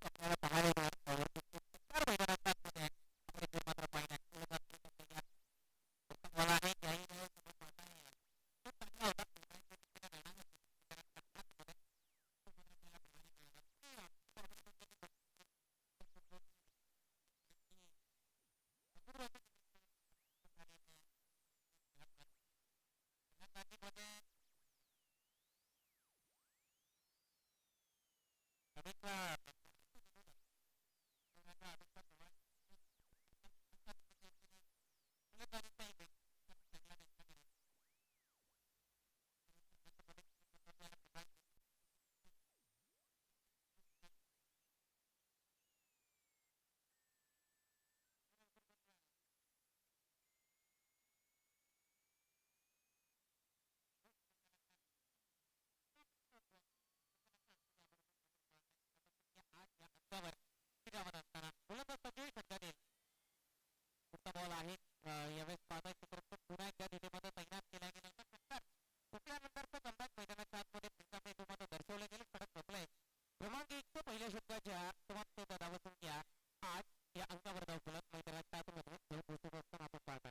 आपल्याला पाहायला मिळत नाही. चार मैदानांमध्ये आपले मात्र पाहिजे मला आहे काही खूप चांगला होता. बॉल आहे यावेळेस पाहता चित्रपट पुन्हा एकदा तिथेमध्ये तैनात केला गेला सुटल्यानंतरचं कंबॅक मैदानाच्या आतमध्ये पुढचा तुम्हाला दर्शवले गेले कडक बदलाय क्रमांक एक पहिल्या शब्दाच्या समाप्त धावातून घ्या आज या अंकावर धाव बोलत मैदानाच्या आतमध्ये खेळ पोहोचत असताना आपण पाहता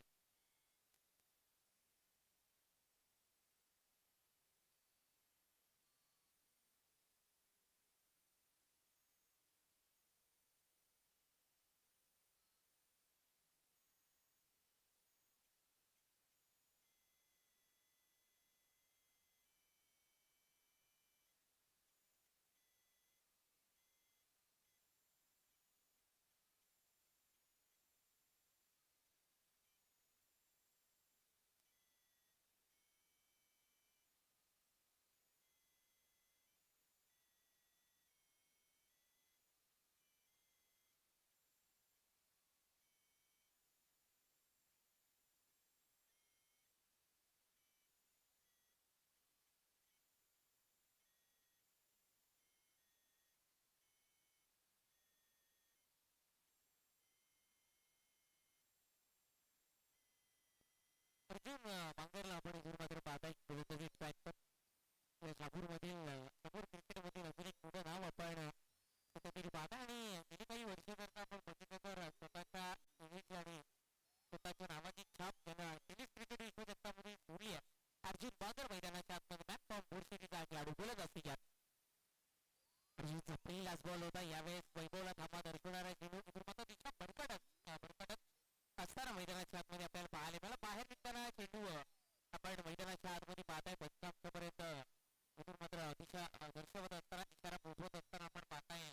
अर्जुन बांगरला आपण इथून मात्र पाहता गोलंदाजी ट्रॅक नागपूरमधील नागपूर क्रिकेटमधील अजून एक मोठं नाव आपण कुठेतरी पाहता आणि गेली काही वर्ष करता आपण बघितलं तर स्वतःच्या इमेज आणि स्वतःच्या नावाची छाप त्यांना टेनिस क्रिकेट विश्वचषकामध्ये जोडली आहे अर्जुन बांगर मैदानाच्या आतमध्ये बॅक टॉप बोर्डसाठी खेळाडू बोलत असते यात अर्जुनचा पहिलाच बॉल होता यावेळेस वैभवला थांबा दर्शवणारा चेंडू इथून मात्र दिशा भरकटत असताना मैदानाच्या आतमध्ये आपल्याला पाहायला मला बाहेर निघताना चेंडू आपण मैदानाच्या आतमध्ये पाहताय पंचांपर्यंत इथून मात्र दिशा दर्शवत असताना इशारा पोहोचवत असताना आपण पाहताय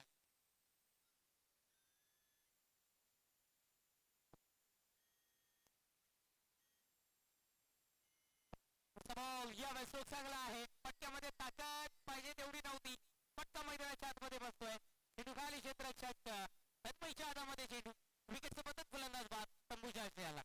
बॉल यावेळेस तो चांगला आहे पट्ट्यामध्ये ताकद पाहिजे तेवढी नव्हती पट्टा मैदानाच्या आतमध्ये बसतोय चेंडू खाली क्षेत्राच्या तन्मयच्या हातामध्ये चेंडू विकेटचं पद्धत फलंदाज बाद तंबूच्या आश्रयाला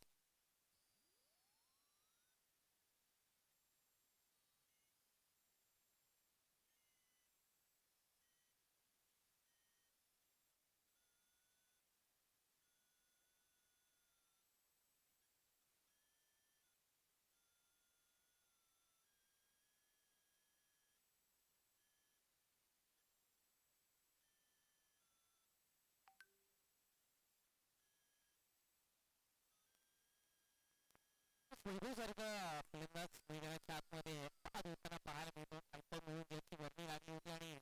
सारखं फलंदाज मैदानाच्या आतमध्ये बाद होताना पाहायला मिळतो अल्प मिळून ज्याची वर्णी लागली होती आणि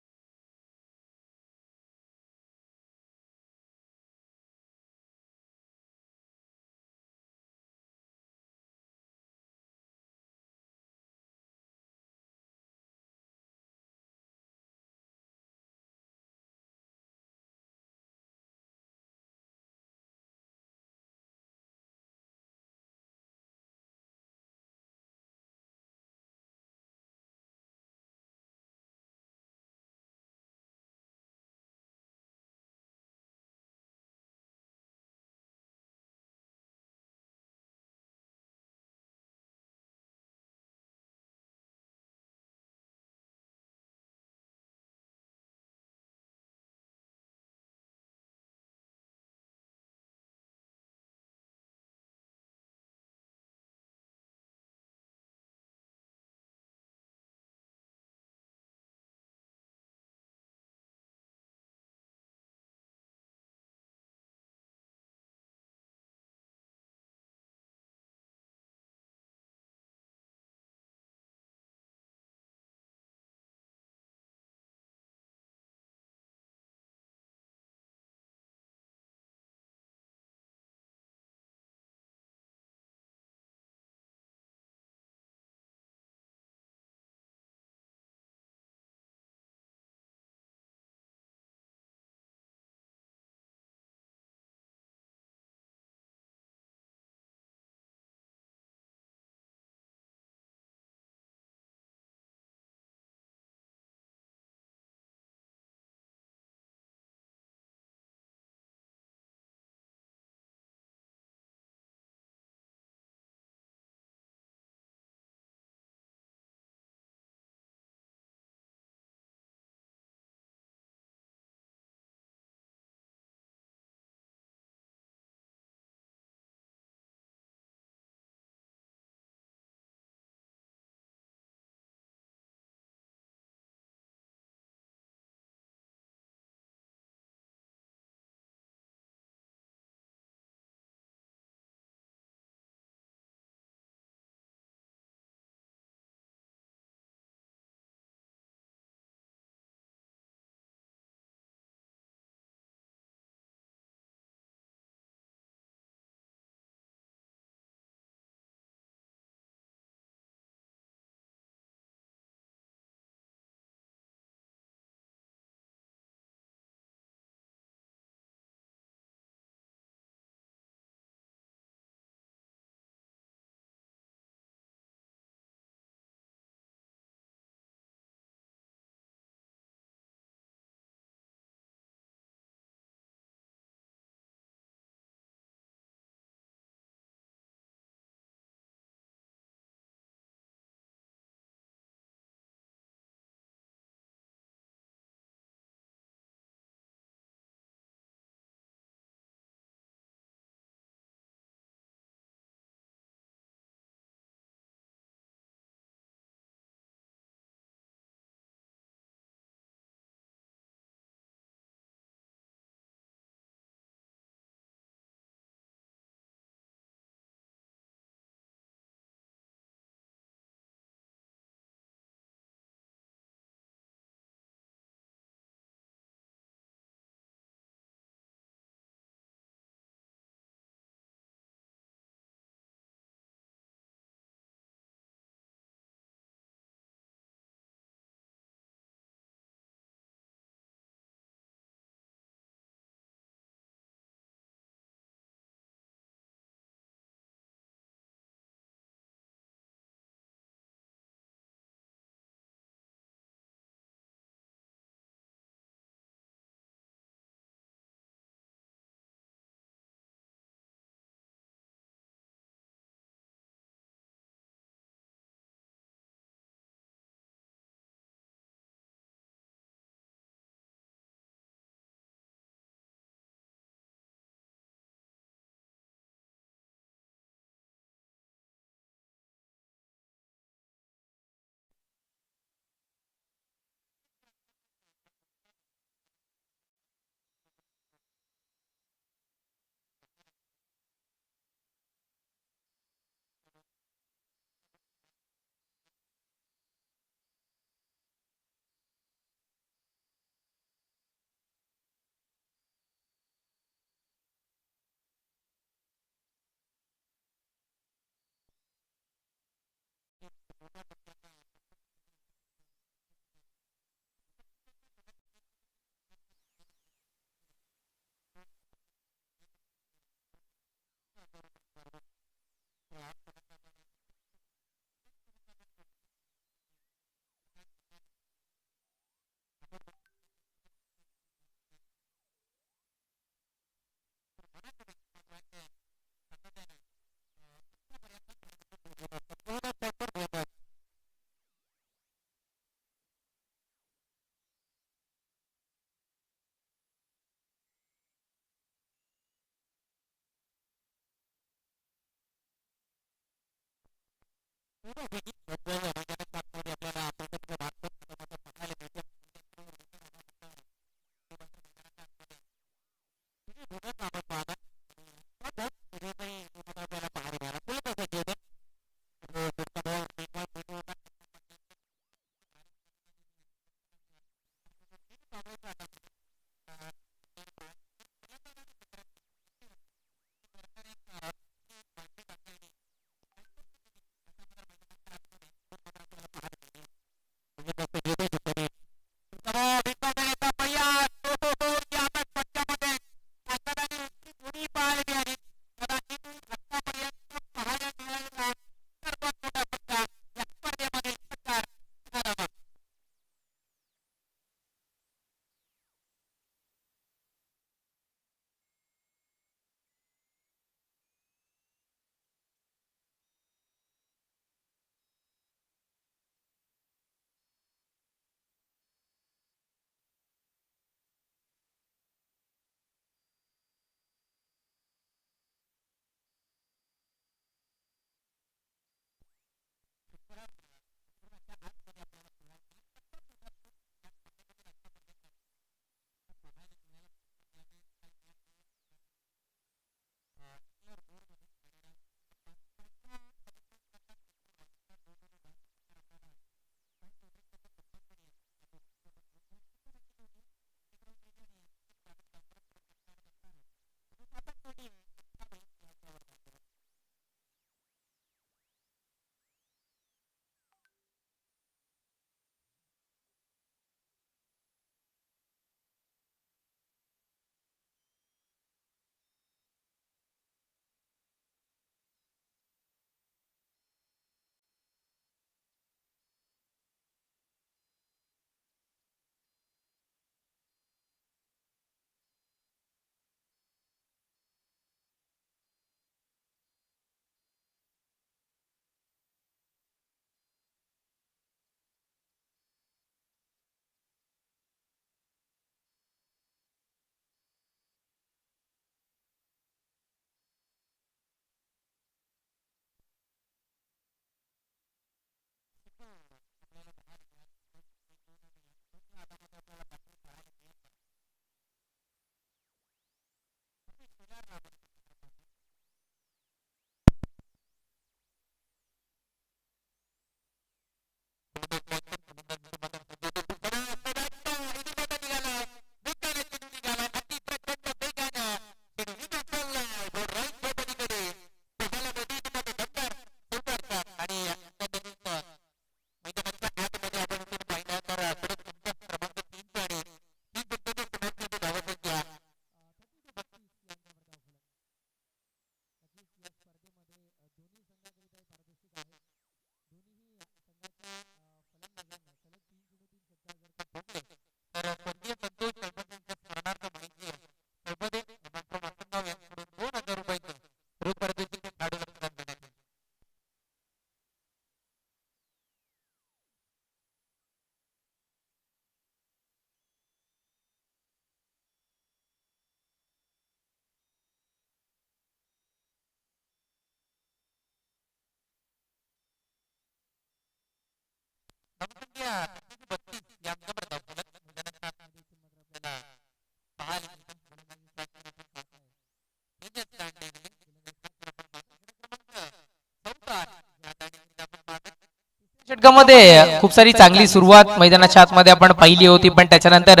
षटकामध्ये खूप सारी चांगली सुरुवात मैदानाच्या आतमध्ये आपण पाहिली होती, पण त्याच्यानंतर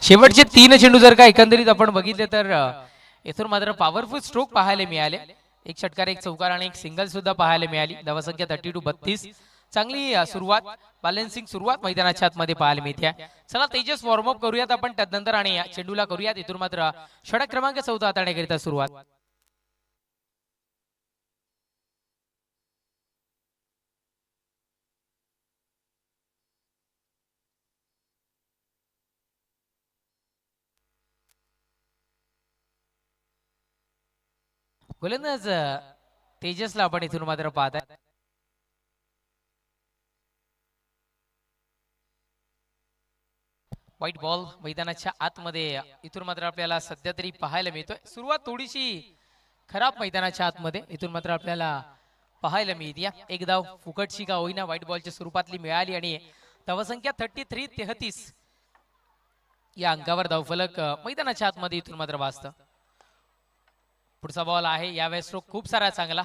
शेवटचे 3 चेंडू जर का एकंदरीत आपण बघितले तर येथून मात्र पॉवरफुल स्ट्रोक पाहायला मिळाले. एक षटकार, एक चौकार आणि एक सिंगल सुद्धा पाहायला मिळाली. धावसंख्या 32-32. चांगली सुरुवात बॅलन्सिंग सुरुवात मैदानाच्या आतमध्ये पाहायला मिळते. चला तेजस वॉर्मअप करूयात आपण त्यानंतर आणि चेंडूला करूयात इथून मात्र षटक क्रमांक 14 हाताळण्याकरिता सुरुवात. गोलंदाज तेजसला आपण इथून मात्र पाहत आहे. व्हाईट बॉल मैदानाच्या आतमध्ये इथून मात्र आपल्याला सध्या तरी पाहायला मिळतोय. सुरुवात थोडीशी खराब मैदानाच्या आतमध्ये इथून मात्र आपल्याला पाहायला मिळते. एक धाव फुकटशी का होईना व्हाईट बॉलच्या स्वरूपातली मिळाली आणि धावसंख्या 33 या अंकावर धावफलक मैदानाच्या आतमध्ये इथून मात्र वाजतं. पुढचा बॉल आहे यावेळेस स्ट्रोक खूप सारा चांगला.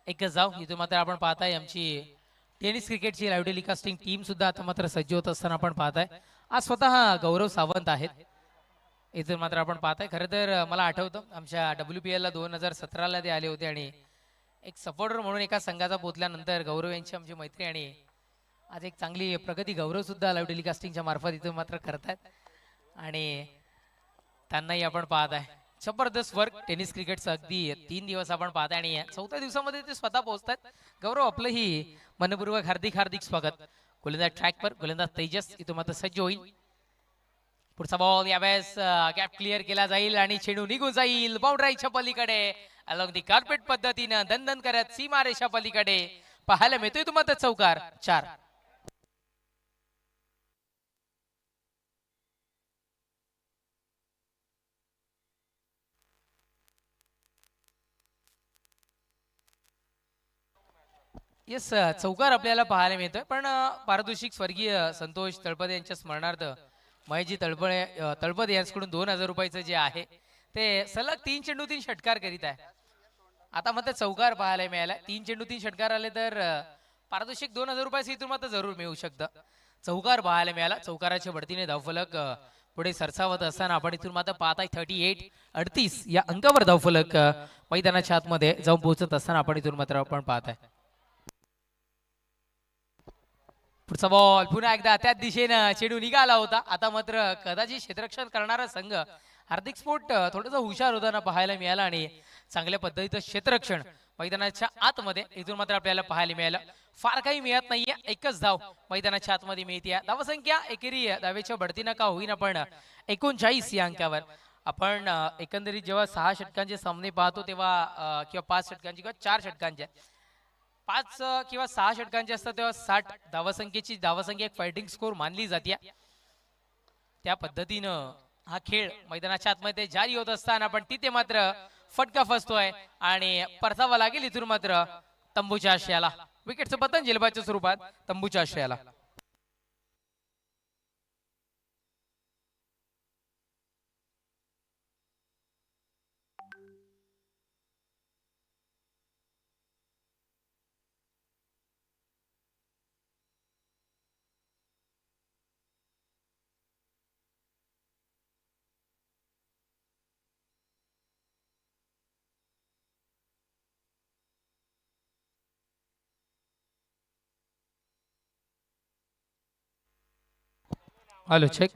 एकच धाव इथून मात्र आपण पाहताय आमची टेनिस क्रिकेटची लाईव्ह टेलिकास्टिंग टीम सुद्धा आता मात्र सज्ज होत असताना आपण पाहताय. आज स्वतः गौरव सावंत आहेत इथून मात्र आपण पाहताय. खरं तर मला आठवतं आमच्या WPL ला 2017ला ते आले होते आणि एक सपोर्टर म्हणून एका संघाचा पोचल्यानंतर गौरव यांची आमची मैत्री आणि आज एक चांगली प्रगती गौरव सुद्धा लाईव्ह टेलिकास्टिंगच्या मार्फत इथून मात्र करतायत आणि त्यांनाही आपण पाहताय. जबरदस्त वर्क टेनिस क्रिकेटचं अगदी 3 दिवस आपण पाहताय आणि 4थ्या दिवसामध्ये ते स्वतः पोहोचतात. गौरव आपलंही मनपूर्वक हार्दिक स्वागत. गोलंदाज ट्रॅकवर गोलंदाज तेजस इथून मात्र सज्ज होईल. पुढचा बॉल यावेळेस गॅप क्लिअर केला जाईल आणि चेंडू निघून जाईल बाउंड्रीच्या पलीकडे अलॉंग दी कार्पेट पद्धतीनं दणदण करत सीमारेषा पलीकडे पाहायला मिळतोय तुम्हाला चौकार 4. येस चौकार आपल्याला पाहायला मिळतोय. पण पारितोषिक स्वर्गीय संतोष तळपदे यांच्या स्मरणार्थ महेशजी तळपदे यांच्याकडून 2000 रुपयाचं जे आहे ते सलग 3 चेंडू 3 षटकार करीत आहे. आता मात्र चौकार पाहायला मिळाला. 3 चेंडू 3 षटकार आले तर पारितोषिक 2000 रुपयाचं इथून मात्र जरूर मिळू शकतं. चौकार पाहायला मिळाला. चौकाराच्या बढतीने धावफलक पुढे सरसावत असताना आपण इथून मात्र पाहताय 38 या अंकावर धावफलक मैदानाच्या आतमध्ये जाऊन पोहोचत असताना आपण इथून मात्र आपण पाहताय. पुढचा बॉल पुन्हा एकदा त्याच दिशेनं चेंडू निघाला होता. आता मात्र कदाचित क्षेत्ररक्षण करणारा संघ हार्दिक स्फोट थोडंसं हुशार होताना पाहायला मिळाला आणि चांगल्या पद्धतीचं क्षेत्ररक्षण मैदानाच्या आतमध्ये इथून मात्र आपल्याला पाहायला मिळालं. फार काही मिळत नाहीये. एकच धाव मैदानाच्या आतमध्ये मिळते. धावसंख्या एकेरी धावेच्या बढतीनं का होईना पण 39 या अंकावर आपण एकंदरीत जेव्हा 6 षटकांचे सामने पाहतो तेव्हा किंवा 5 षटकांचे किंवा 4 षटकांचे 5 किंवा 6 षटकांचे असतात तेव्हा 60 धावसंख्या एक फायटिंग स्कोर मानली जाते. त्या पद्धतीनं हा खेळ मैदानाच्या आतमध्ये जारी होत असताना पण तिथे मात्र फटका फसतोय आणि परतावा लागेल इथून मात्र तंबूच्या आशयाला. विकेटचं पतन झेलबाच्या स्वरूपात तंबूच्या आशयाला. Hello check.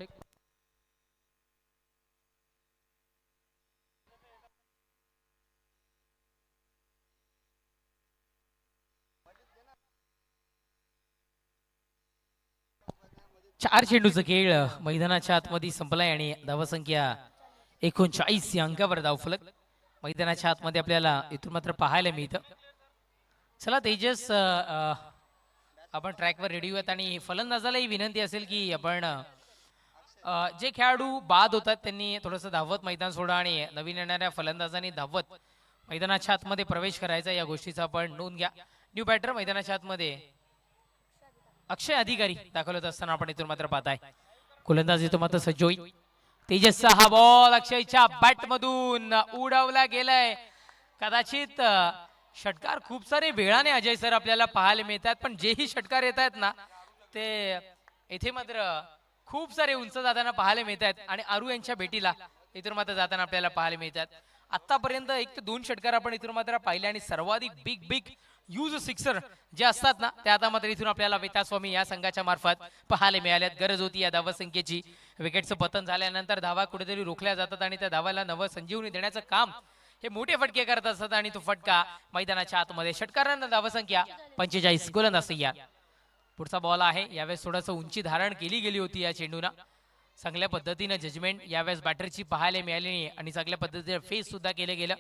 चार चेंडूचा खेळ मैदानाच्या आतमध्ये संपलाय आणि धावसंख्या 39 या अंकावर धावफलक मैदानाच्या आतमध्ये आपल्याला इथून मात्र पाहायला मिळतं. चला तेजस आपण ट्रॅकवर रेडी आहोत आणि फलंदाजालाही विनंती असेल की आपण जे खेळाडू बाद होतात त्यांनी थोडंसं धावत मैदान सोडा आणि नवीन येणाऱ्या फलंदाजांनी धावत मैदानाच्या आतमध्ये प्रवेश करायचा या गोष्टीचा आपण नोंद घ्या. न्यू बॅटर मैदानाच्या आतमध्ये अक्षय अधिकारी दाखवत असताना आपण इथून मात्र पाहताय. गोलंदाज इथून मात्र सज्ज होईल. तेजसचा हा बॉल अक्षयच्या बॅट मधून उडवला गेलाय. कदाचित षटकार खूप सारे वेळाने अजय सर आपल्याला पाहायला मिळतात पण जेही षटकार येत आहेत ना ते येथे मात्र खूप सारे उंच जाताना पाहायला मिळतात आणि आरू यांच्या भेटीला इथून मात्र जाताना आपल्याला पाहायला मिळतात. आतापर्यंत 1 ते 2 षटकार आपण इथून मात्र पाहिले आणि सर्वाधिक बिग यूज सिक्सर जे असतात ना ते आता मात्र इथून आपल्याला वेतास्वामी या संघाच्या मार्फत पाहायला मिळाल्यात. गरज होती या धावसंख्येची. विकेटचं पतन झाल्यानंतर धावा कुठेतरी रोखल्या जातात आणि त्या धावाला नवं संजीवनी देण्याचं काम हे मोठे फटके करत असतात आणि तो फटका मैदानाच्या आतमध्ये. षटकारांना धावसंख्या 45. गोलंदाज तयार. पुढचा बॉल आहे. यावेळेस थोडंसं उंची धारण केली गेली होती या चेंडूला. चांगल्या पद्धतीनं जजमेंट यावेळेस बॅटरची पाहायला मिळाली आणि चांगल्या पद्धतीने फेस सुद्धा केलं गेलं.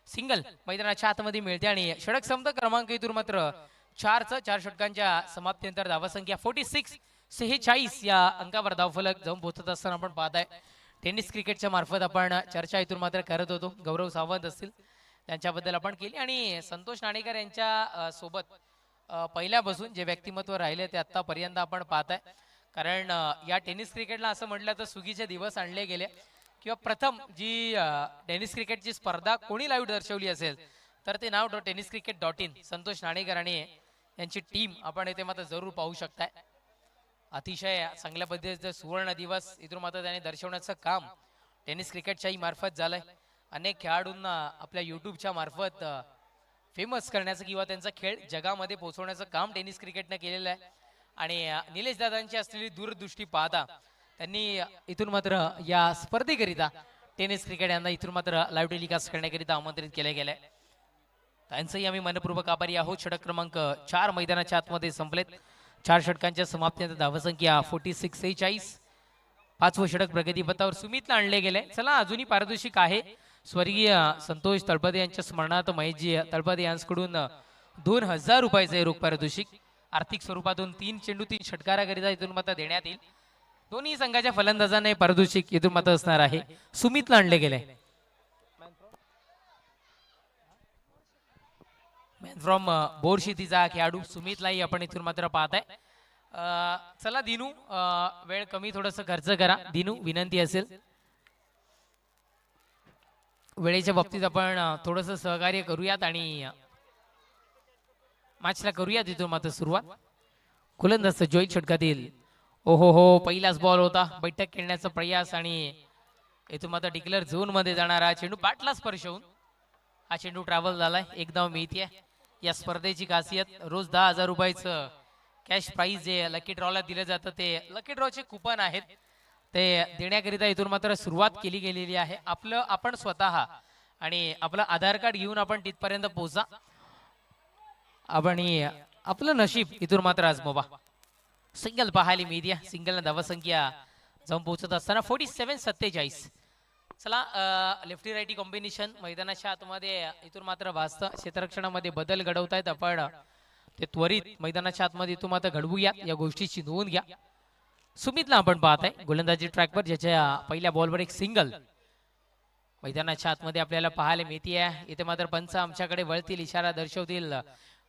सिंगल मैदानाच्या आतमध्ये मिळते आणि षटक समता क्रमांक इथून मात्र 4 षटकांच्या समाप्तीनंतर धावसंख्या 46 या अंकावर धावफलक जाऊन पोहोचत असताना आपण पाहताय. टेनिस क्रिकेटच्या मार्फत आपण चर्चा इथून मात्र करत होतो. गौरव सावंत असतील त्यांच्याबद्दल आपण केली आणि संतोष नाणेकर यांच्या सोबत पहिल्यापासून जे व्यक्तिमत्व राहिले ते आतापर्यंत आपण पाहताय. कारण या टेनिस क्रिकेटला असं म्हटलं तर सुगीचे दिवस आणले गेले किंवा प्रथम जी टेनिस क्रिकेटची स्पर्धा कोणी लाईव्ह दर्शवली असेल तर ते नाव tenniscricket.in संतोष नाणेकर आणि यांची टीम आपण इथे मात्र जरूर पाहू शकताय. अतिशय चांगल्या पद्धतीचे सुवर्ण दिवस इथून मात्र त्याने दर्शवण्याचं काम टेनिस क्रिकेटच्याही मार्फत झालंय. अनेक खेळाडूंना आपल्या युट्यूबच्या मार्फत फेमस करण्याचं किंवा त्यांचा खेळ जगामध्ये पोहोचवण्याचं काम टेनिस क्रिकेटनं केलेलं आहे. आणि निलेश दादांची असलेली दूरदृष्टी पाहता त्यांनी इथून मात्र या स्पर्धेकरिता टेनिस क्रिकेट यांना इथून मात्र लाईव्ह टेलिकास्ट करण्याकरिता आमंत्रित केले गेले. त्यांचंही आम्ही मनपूर्वक आभारी आहोत. षटक क्रमांक 4 मैदानाच्या आतमध्ये संपलेत. 4 षटकांच्या समाप्तीनंतर धावसंख्या 46. 5वं षटक प्रगतीपथावर सुमितला आणले गेले. चला अजूनही पारितोषिक आहे. स्वर्गीय संतोष तळपदे यांच्या स्मरणार्थ महेशजी तळपदे यांच्याकडून 2000 रुपयाचे रोख पारितोषिक आर्थिक स्वरूपातून 3 चेंडू 3 षटकाराकरिता इथून मात्र देण्यात येईल. दोन्ही संघाच्या फलंदाजांना पारितोषिक इथून मात्र असणार आहे. सुमितला आणले गेले. मॅन फ्रॉम बोरशितीचा खेळाडू सुमितलाही आपण इथून मात्र पाहताय. चला दिनू वेळ कमी थोडस खर्च करा. दिनू विनंती असेल वेळेच्या बाबतीत आपण थोडस सहकार्य करूयात आणि मॅचला करूयात इथून मात्र सुरुवात. गोलंदाज जॉईंट षटकातील ओहो पहिलाच बॉल होता. बैठक खेळण्याचा प्रयास आणि इथून मात्र डिक्लेअर झोन मध्ये जाणारा चेंडू बॅटला स्पर्श होऊन हा चेंडू ट्रॅव्हल झालाय. एक धाव मिळते. या स्पर्धेची खासियत रोज 10,000 रुपयाचं कॅश प्राइज जे लकी ड्रॉला दिलं जातं ते लकी ड्रॉचे कुपन आहेत ते देण्याकरिता इथून मात्र सुरुवात केली गेलेली आहे. आपण स्वतः आणि आपलं आधार कार्ड घेऊन आपण तिथपर्यंत पोहोचा. आपण आपलं नशीब इथून मात्र आजमावा. सिंगल पाहायला मीडिया सिंगल धावसंख्या जाऊन पोहोचत असताना 47-47. चला लेफ्टी राईटी कॉम्बिनेशन मैदानाच्या आतमध्ये इथून मात्र भासतं. क्षेत्ररक्षणामध्ये बदल घडवतायत आपण ते त्वरित मैदानाच्या आतमध्ये इथून मात्र घडवूया. या गोष्टीची नोंद घ्या. सुमितला आपण पाहताय गोलंदाजी ट्रॅकवर ज्याच्या पहिल्या बॉलवर एक सिंगल मैदानाच्या आतमध्ये आपल्याला पाहायला मिळते. इथे मात्र पंच आमच्याकडे वळतील इशारा दर्शवतील.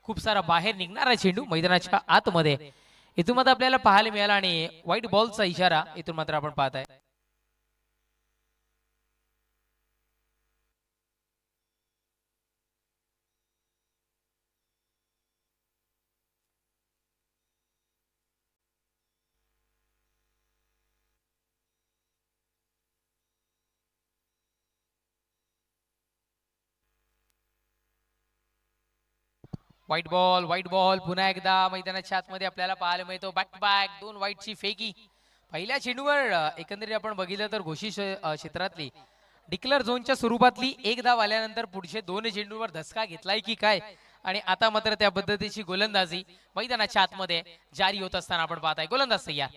खूप सारा बाहेर निघणारा चेंडू मैदानाच्या आतमध्ये इथून मात्र आपल्याला पाहायला मिळाला आणि व्हाईट बॉलचा इशारा इथून मात्र आपण पाहताय. व्हाईट बॉल पुन्हा एकदा मैदानाच्या आतमध्ये आपल्याला पाहायला मिळतो. बॅक टू बॅक 2 व्हाईटची फेकी. पहिल्या चेंडूवर एकंदरीत आपण बघितलं तर घोषित क्षेत्रातली डिक्लेअर झोनच्या स्वरूपातली एक धाव आल्यानंतर पुढचे 2 चेंडूवर धसका घेतलाय की काय आणि आता मात्र त्या पद्धतीची गोलंदाजी मैदानाच्या आतमध्ये जारी होत असताना आपण पाहताय. गोलंदाज तयार.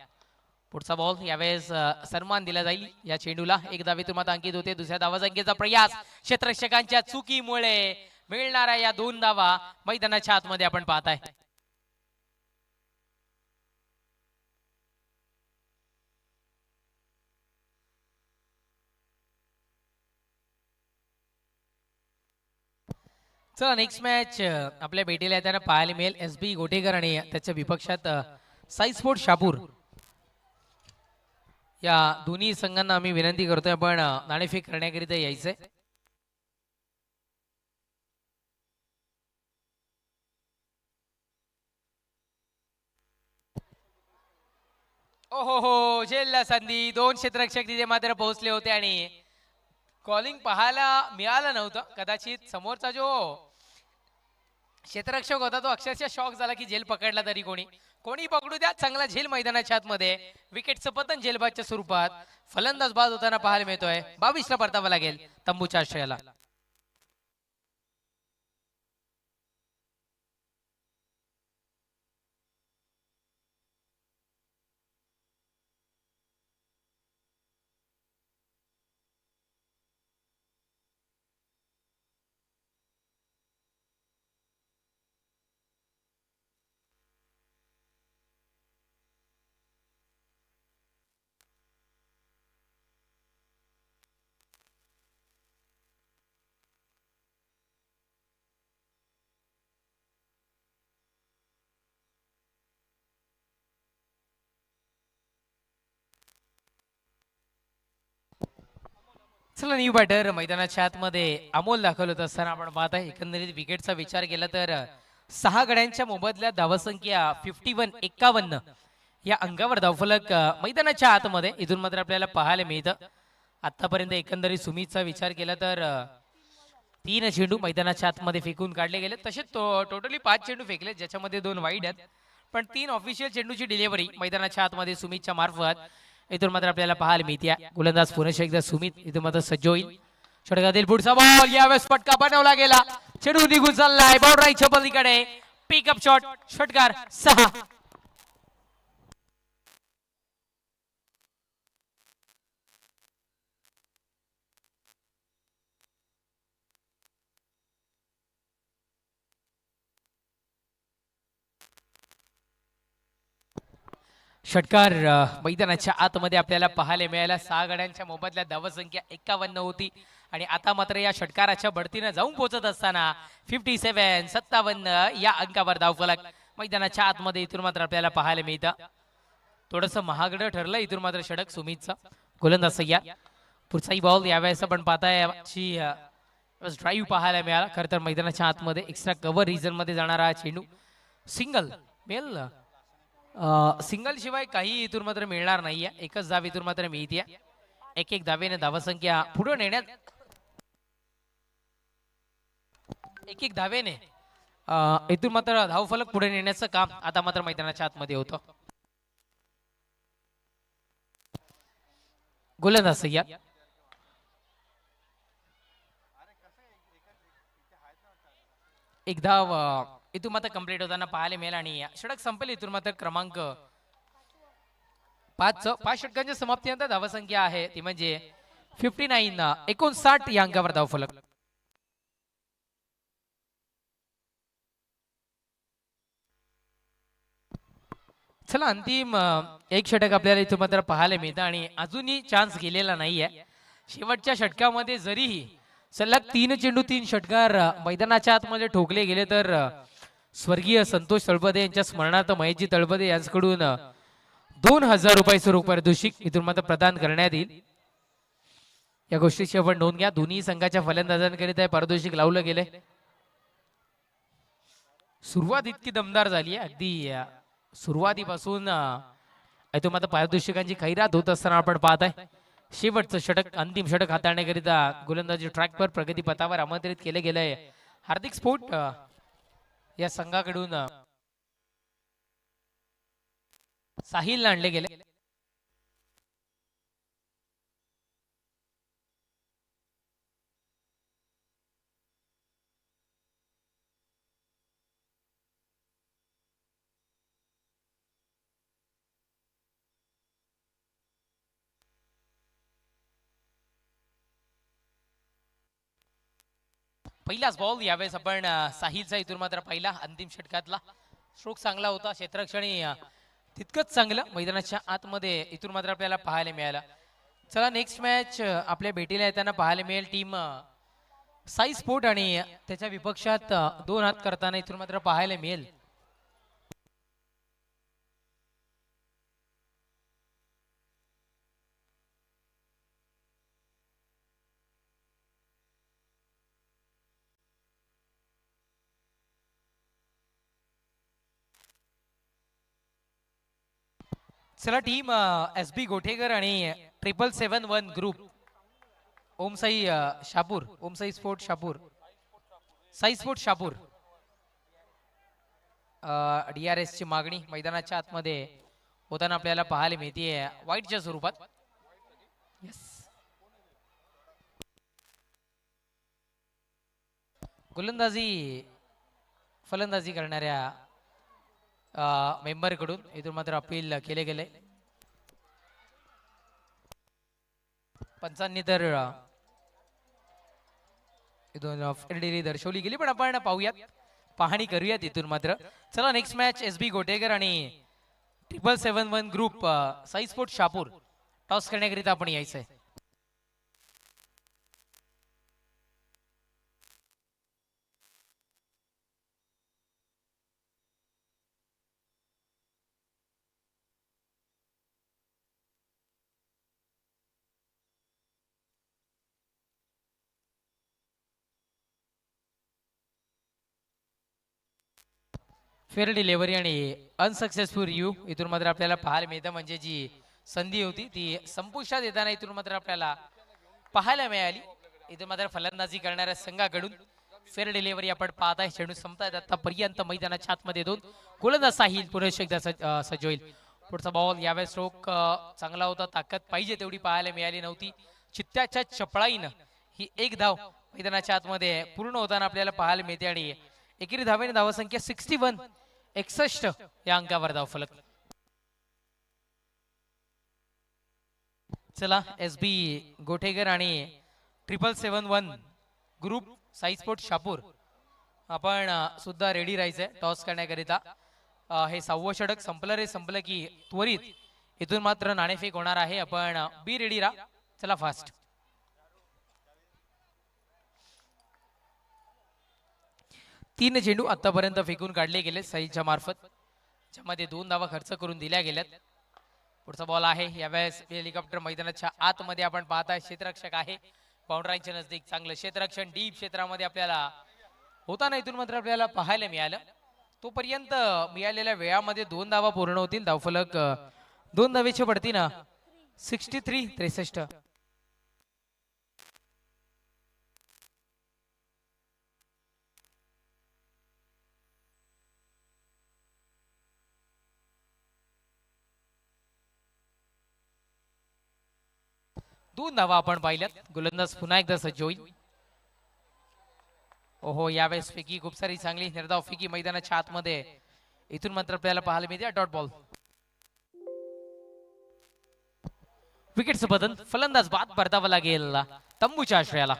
पुढचा बॉल यावेळेस सन्मान दिला जाईल या चेंडूला. एक धावेतून मात्र अंकित होते. दुसऱ्या धावासंख्येचा प्रयास क्षेत्ररक्षकांच्या चुकीमुळे मिळणाऱ्या या 2 धावा मैदानाच्या आतमध्ये आपण पाहताय. चला नेक्स्ट मॅच आपल्या भेटीला येताना पाहायला मिळेल. SB गोटेकर आणि त्याच्या विपक्षात साई स्पोर्ट शापूर. या दोन्ही संघांना आम्ही विनंती करतोय आपण नाणेफेक करण्याकरिता यायचंय. ओहो झेलला संधी. 2 क्षेत्ररक्षक तिथे मात्र पोहोचले होते आणि कॉलिंग पाहायला मिळालं नव्हतं. कदाचित समोरचा जो क्षेत्ररक्षक होता तो अक्षरशः शॉक झाला की झेल पकडला तरी कोणी कोणी पकडू द्या चांगला झेल मैदानाच्या आतमध्ये विकेटचं पतन झेलबादच्या स्वरूपात फलंदाज बाद होताना पाहायला मिळतोय 22 ला परतावा लागेल तंबूच्या आश्रयाला. चला न्यू बॅटर मैदानाच्या आतमध्ये अमोल दाखल होत असताना आपण पाहत आहे एकंदरीत विकेटचा विचार केला तर 6 गड्यांच्या मोबदल्यात धावसंख्या 51 या अंकावर धावफलक मैदानाच्या आतमध्ये इथून मात्र आपल्याला पाहायला मिळतं. आतापर्यंत एकंदरीत सुमितचा विचार केला तर 3 चेंडू मैदानाच्या आतमध्ये फेकून काढले गेले. तसे टोटली 5 चेंडू फेकले ज्याच्यामध्ये 2 वाईड आहेत पण 3 ऑफिशियल चेंडूची डिलिव्हरी मैदानाच्या आतमध्ये सुमितच्या मार्फत इथून मात्र आपल्याला पाहायला मिळते. गोलंदाज पुन्हा एकदा सुमित इथून मात्र सज्ज होईल. षटकातील पुढचा बॉल यावेळेस पटका बनवला गेला चेंडू निघून चाललाय बाउंड्रीच्या पलीकडे पिकअप शॉट षटकार 6. षटकार मैदानाच्या आतमध्ये आपल्याला पाहायला मिळाला. 6 गड्यांच्या मोबदल्यात धावसंख्या 51 होती आणि आता मात्र या षटकाराच्या बढतीनं जाऊन पोहोचत असताना 57 या अंकावर धावफलक मैदानाच्या आतमध्ये इथून मात्र आपल्याला पाहायला मिळतं. थोडंसं महागडं ठरलं इथून मात्र षटक सुमितचं. गोलंदाज सय्या पुढचाही बॉल यावेळेस आपण पाहताय ड्राईव्ह पाहायला मिळाला. खरं तर मैदानाच्या आतमध्ये एक्स्ट्रा कव्हर रिजन मध्ये जाणारा चेंडू सिंगल मेल सिंगल शिवाय काही इथून मात्र मिळणार नाहीये. एकच धाव इथून मात्र मिळते. 1-1 धावेने धावसंख्या पुढे नेण्यात 1-1 धावेने इथून मात्र धावफलक पुढे नेण्याचं काम आता मात्र मैदानाच्या आतमध्ये होतं. गोलंदाज सय्या एक धाव इथून मात्र कंप्लीट होताना पाहायला मिळेल आणि षटक संपेल. इथून मात्र क्रमांक 5 षटकांच्या समाप्तीनंतर धावसंख्या आहे ती म्हणजे 59 या अंकावर धावफलक. चला अंतिम एक षटक आपल्याला इथून मात्र पाहायला मिळतं आणि अजूनही चान्स गेलेला नाहीये. शेवटच्या षटकामध्ये जरीही सलग 3 चेंडू 3 षटकार मैदानाच्या आतमध्ये ठोकले गेले तर स्वर्गीय संतोष तळपदे यांच्या स्मरणार्थ महेशजी तळपदे यांच्याकडून 2000 रुपये स्वरूप पारितोषिक इथून मात्र प्रदान करण्यात येईल. या गोष्टीची आपण नोंद घ्या. दोन्ही संघाच्या फलंदाजांकरिता पारितोषिक लावलं गेले. सुरुवात इतकी दमदार झाली आहे अगदी सुरुवातीपासून इथून मात्र पारितोषिकांची खैरात होत असताना आपण पाहत आहे. शेवटचं षटक अंतिम षटक हाताळण्याकरिता गोलंदाजी ट्रॅकवर प्रगती पथावर आमंत्रित केले गेले. हार्दिक स्फोट या संघाकडून साहिलला आणले गेले. पहिलाच बॉल यावेळेस आपण साहिलचा इथून मात्र पहिला अंतिम षटकातला स्ट्रोक चांगला होता. क्षेत्ररक्षणी तितकंच चांगलं मैदानाच्या आतमध्ये इथून मात्र आपल्याला पाहायला मिळाला. चला नेक्स्ट मॅच आपल्या भेटीला येताना पाहायला मिळेल टीम साई स्पोर्ट आणि त्याच्या विपक्षात 2 हात करताना इथून मात्र पाहायला मिळेल चला टीम SB गोठेकर आणि 7771 group Omsai Shapur Omsai sport Shapur Sai sport Shapur DRS ची मागणी मैदानाच्या आतमध्ये होताना आपल्याला पाहायला मिळते वाईटच्या स्वरूपात. Yes. गोलंदाजी फलंदाजी करणाऱ्या मेंबर कडून इथून मात्र अपील केले गेले. पंचांनी तर इथून फेरडिली दर्शवली गेली, पण आपण पाहूयात, पाहणी करूयात इथून मात्र. चला नेक्स्ट मॅच SB गोटेकर आणि 777 group Sai sport Shapur toss करण्याकरिता आपण यायचंय. फेअर डिलेव्हरी आणि अनसक्सेसफुल यू इथून मात्र आपल्याला पाहायला मिळतं, म्हणजे जी संधी होती ती संपुष्टात येताना इथून मात्र आपल्याला पाहायला मिळाली. इथून मात्र फलंदाजी करणाऱ्या संघाकडून फेअर डिलेव्हरी आपण पाहत आहे. चेंडू संपतायत आतापर्यंत मैदानाच्या आतमध्ये दोन. गोलंदाज साहिल पुन्हा एकदा सज्ज होईल. पुढचा बॉल यावेळेस स्ट्रोक चांगला होता, ताकद पाहिजे तेवढी पाहायला मिळाली नव्हती. चित्त्याच्या चपळाईनं ही एक धाव मैदानाच्या आतमध्ये पूर्ण होताना आपल्याला पाहायला मिळते आणि एकेरी धावेने धावसंख्या 61 या अंकावर धावफलक. चला SB गोटेकर आणि 777 ग्रुप साई स्पोर्ट शापूर आपण सुद्धा रेडी राहायचंय टॉस करण्याकरिता. हे 6वं षटक संपलं की त्वरित इथून मात्र नाणेफेक होणार आहे. आपण बी रेडी राहा. चला फास्ट. तीन चेंडू आतापर्यंत फेकून काढले गेले साईच्या मार्फत, ज्यामध्ये 2 धावा खर्च करून दिल्या गेल्यात. पुढचा बॉल आहे यावेळेस हेलिकॉप्टर मैदानाच्या आतमध्ये आपण पाहताय. क्षेत्ररक्षक आहे बाउंड्राईच्या नजदीक, चांगलं क्षेत्ररक्षण डीप क्षेत्रामध्ये आपल्याला होताना इथून मात्र आपल्याला पाहायला मिळालं. तोपर्यंत मिळालेल्या वेळामध्ये 2 धावा पूर्ण होतील. धावफलक 2 धावेच्या पडतीनं 63 2 धावा आपण पाहिल्यात. गोलंदाज पुन्हा एकदा सज्ज होईल. ओहो, यावेळेस फेकी खूप सारी चांगली निर्धाव फेकी मैदानाच्या आतमध्ये इथून मात्र आपल्याला पाहायला मिळते. Dot ball. विकेटचं बदल. फलंदाज बाद परतावा लागेल तंबूच्या आश्रयाला.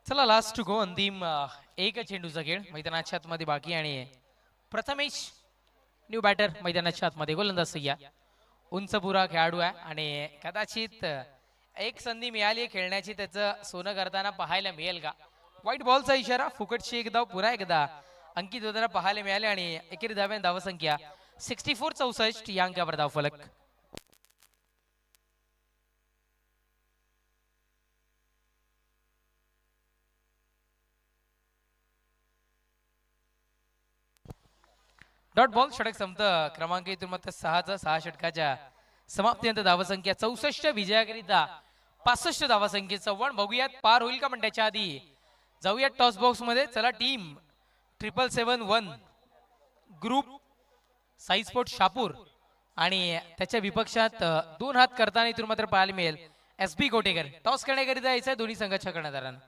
चला लास्ट टू गो. अंतिम एक चेंडूचा खेळ मैदानाच्या आतमध्ये बाकी आणि प्रथमेश न्यू बॅटर मैदानाच्या आतमध्ये. गोलंदाज सय्या उंच पुरा खेळाडू आहे आणि कदाचित एक संधी मिळाली खेळण्याची, त्याचं सोनं करताना पाहायला मिळेल का. व्हाईट बॉलचा इशारा. फुकटची एक धाव पुन्हा एकदा अंकित होताना पाहायला मिळाले आणि एकेरी धाव्याने धावसंख्या 64 या अंकावर धावफलक. Dot ball. षटक संपतं. क्रमांक इथून मात्र 6 षटकाच्या समाप्तीनंतर धावसंख्या 64. विजयाकरिता 65 धावसंख्येचं वण. बघूयात पार होईल का, पण त्याच्या आधी जाऊयात टॉस बॉक्स मध्ये. चला team 777 group Sai sport Shapur आणि त्याच्या विपक्षात 2 हात करताना इथून मात्र पाहायला मिळेल SB गोटेकर. टॉस करण्याकरिता यायचं दोन्ही संघाच्या कर्णधारांना.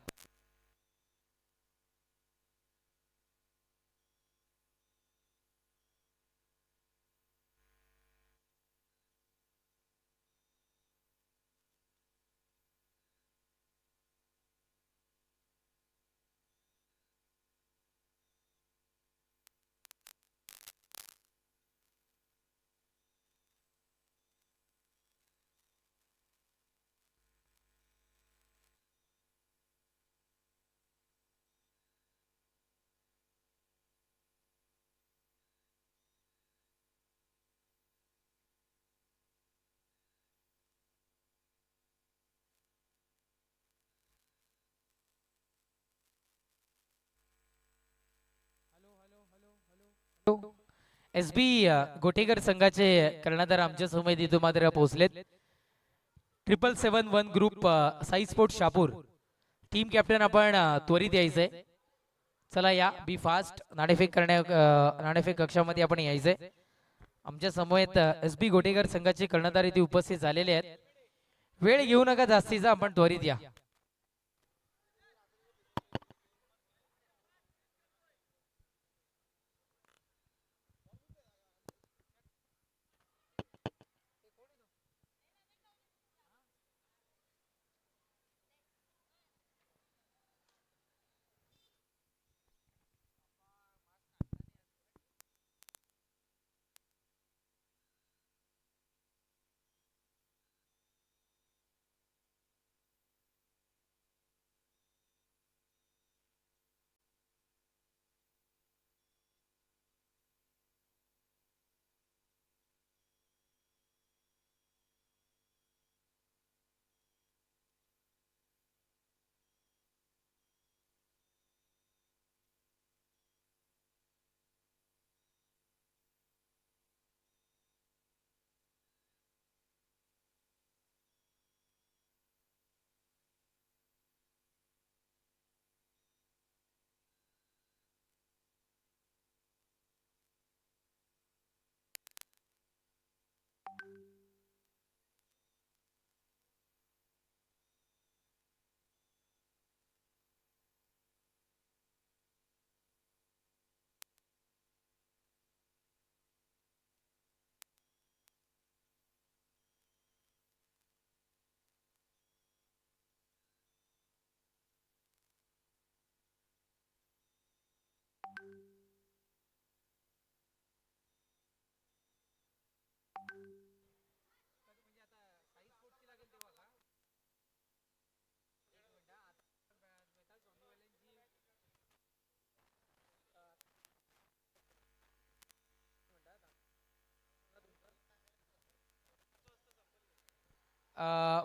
एस बी गोटेकर संघाचे कर्णधार आमच्या समोर इथं मात्र पोहोचलेत. 777 group Sai sport Shapur team captain आपण त्वरित यायचंय. चला या बी फास्ट. नाणेफेक कक्षामध्ये आपण यायचंय. आमच्या समोर एस बी गोटेकर संघाचे कर्णधार इथे उपस्थित झालेले आहेत. वेळ घेऊ नका जास्तीचा, आपण त्वरित या.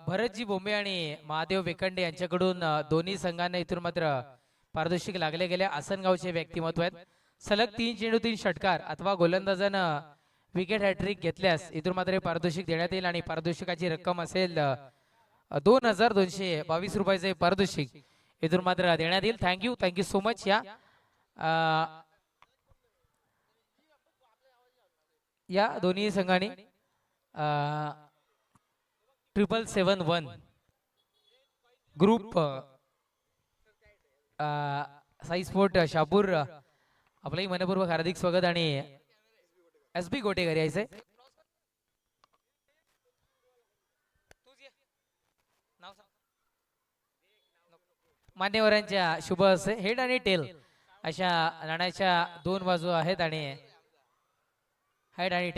भरतजी बोंबे आणि महादेव वेकंडे यांच्याकडून दोन्ही संघांना इथून मात्र पारितोषिक लागले गेले. आसनगावचे व्यक्तिमत्व आहेत. सलग 3 चेंडू 3 षटकार अथवा गोलंदाजानं विकेट हॅट्रिक घेतल्यास इथून मात्र पारितोषिक देण्यात येईल आणि पारितोषिकाची रक्कम असेल 2222 रुपयाचे पारितोषिक इथून मात्र देण्यात येईल. Thank you so much. या दोन्ही संघांनी 777 ग्रुप साई स्पोर्ट शापूर आपलंही मनपूर्वक हार्दिक स्वागत आणि एस बी गोटेकर यायचंय. मान्यवरांच्या शुभ असे हेड आणि टेल अशा नाण्याच्या 2 बाजू आहेत आणि हेड आणि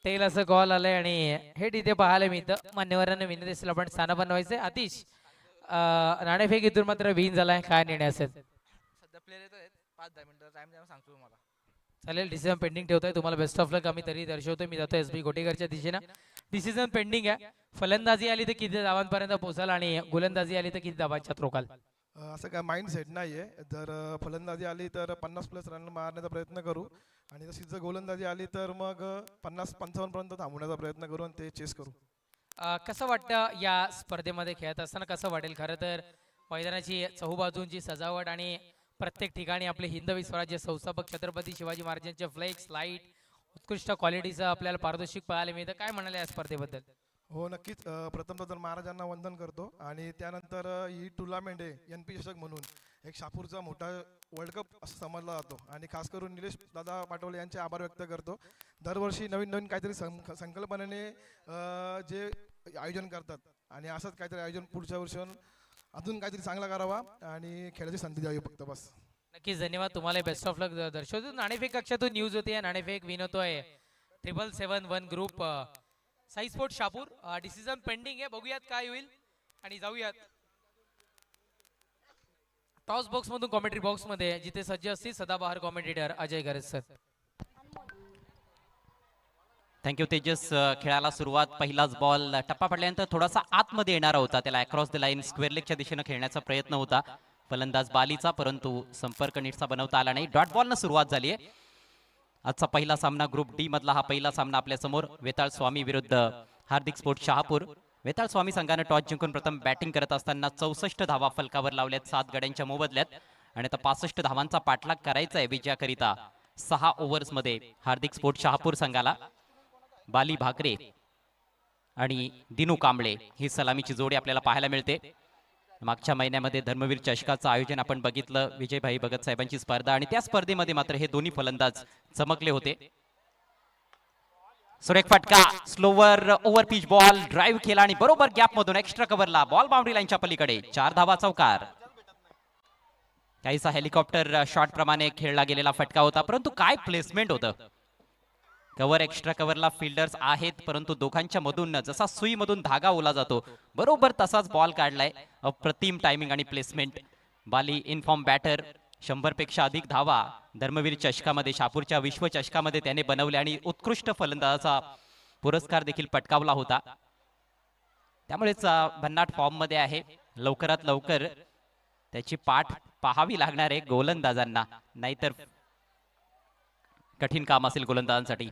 टेल असं कॉल आलंय आणि हेड इथे पाहायला मिळतं. मान्यवरांना विनंती असेल आपण स्थान बनवायचे. आतिश नाणेफेक इथून मात्र विन झालाय, काय निर्णय असेल? सध्या प्लेयर येत आहेत 5-10 मिनिटं टाइम द्या, सांगतो तुम्हाला. चालेल, डिसिजन पेंडिंग ठेवतोय. तुम्हाला बेस्ट ऑफ लक आम्ही तरी दर्शवतोय. मी जातो एस बी गोटेकरच्या दिशेनं. डिसिजन पेंडिंग आहे. फलंदाजी आली तर किती धावांपर्यंत पोहोचाल आणि गोलंदाजी आली तर किती धावांच्यात रोकाल? असं काय माइंड सेट नाही आहे. जर फलंदाजी आली तर 50+ रन मारण्याचा प्रयत्न करू आणि तशीच जर गोलंदाजी आली तर मग 50-55 पर्यंत थांबवण्याचा प्रयत्न करू आणि ते चेस करू. कसं वाटतं या स्पर्धेमध्ये खेळत असताना? कसं वाटेल? खरं तर मैदानाची चहूबाजूंची सजावट आणि प्रत्येक ठिकाणी आपले हिंदवी स्वराज्य संस्थापक छत्रपती शिवाजी महाराजांचे फ्लेक्स लाईट उत्कृष्ट क्वालिटीचं आपल्याला पारितोषिक पाहायला मिळतं. काय म्हणाले या स्पर्धेबद्दल? हो नक्कीच. प्रथमतः तर महाराजांना वंदन करतो आणि त्यानंतर ही टुर्नामेंट आहे NP चषक म्हणून एक शापूरचा मोठा वर्ल्ड कप असं समजला जातो आणि खास करून निलेश दादा पाटोळे यांचे आभार व्यक्त करतो. दरवर्षी नवीन काहीतरी संकल्पनेने जे आयोजन करतात आणि असंच काहीतरी आयोजन पुढच्या वर्षी अजून काहीतरी चांगला करावा आणि खेळाची संधी द्यावी फक्त बस. नक्कीच धन्यवाद. तुम्हाला बेस्ट ऑफ लक दर्शवतो. नाणेफेक कक्षातून न्यूज होते. नाणेफेक विनवतोय 777 group Sai sport Shapur. Decision pending आहे. बघूयात काय होईल आणि जाऊयात टॉस बॉक्स मधून कॉमेंट्री बॉक्स मध्ये, जिथे सज्ज असतील सदाबहार कॉमेंटेटर अजय गरज सर. थँक्यू तेजस. खेळाला सुरुवात, पहिलाच बॉल टप्पा पडल्यानंतर थोडासा आतमध्ये येणारा होता. त्याला अक्रॉस द लाईन स्क्वेअर लेगच्या दिशेनं खेळण्याचा प्रयत्न होता फलंदाज बालीचा, परंतु संपर्क नीटचा बनवता आला नाही. डॉट बॉलनं सुरुवात झाली आहे. आजचा पहिला सामना ग्रुप डी मधला हा पहिला सामना आपल्या समोर वेताळ स्वामी विरुद्ध हार्दिक स्पोर्ट्स शहापूर. वेताळ स्वामी संघाने टॉस जिंकून प्रथम बॅटिंग करत असताना 64 धावा फलकावर लावल्यात 7 गड्यांच्या मोबदल्यात आणि आता 65 धावांचा पाठलाग करायचा आहे विजयाकरिता 6 ओव्हर्समध्ये हार्दिक स्पोर्ट्स शहापूर संघाला. बाली भाकरे आणि दिनू कांबळे ही सलामीची जोडी आपल्याला पाहायला मिळते. मागच्या महिन्यामध्ये धर्मवीर चषकाचं आयोजन आपण बघितलं, विजयभाई भगत साहेबांची स्पर्धा, आणि त्या स्पर्धेमध्ये मात्र हे दोन्ही फलंदाज चमकले होते. सुरेख फटका, slower over pitch ball drive केला आणि बरोबर गॅप मधून एक्स्ट्रा कव्हरला बॉल बाउंड्री लाईनच्या पलीकडे 4 धावा चौकार. काहीसा हेलिकॉप्टर शॉट प्रमाणे खेळला गेलेला फटका होता, परंतु काय प्लेसमेंट होतं. कव्हर एक्स्ट्रा कव्हरला फिल्डर्स आहेत, परंतु दोघांच्या मधून जसा सुई मधून धागा ओला जातो बरोबर तसाच बॉल काढलाय. अप्रतिम टायमिंग आणि प्लेसमेंट. बाली इनफॉर्म बॅटर, 100 पेक्षा अधिक धावा धर्मवीर चषकामध्ये शहापूरच्या विश्व चषकामध्ये त्याने बनवले आणि उत्कृष्ट फलंदाजाचा पुरस्कार देखील पटकावला होता. त्यामुळेच भन्नाट फॉर्म मध्ये आहे. लवकरात लवकर त्याची पाठ पाहावी लागणार आहे गोलंदाजांना, नाहीतर कठीण काम असेल गोलंदाजांसाठी.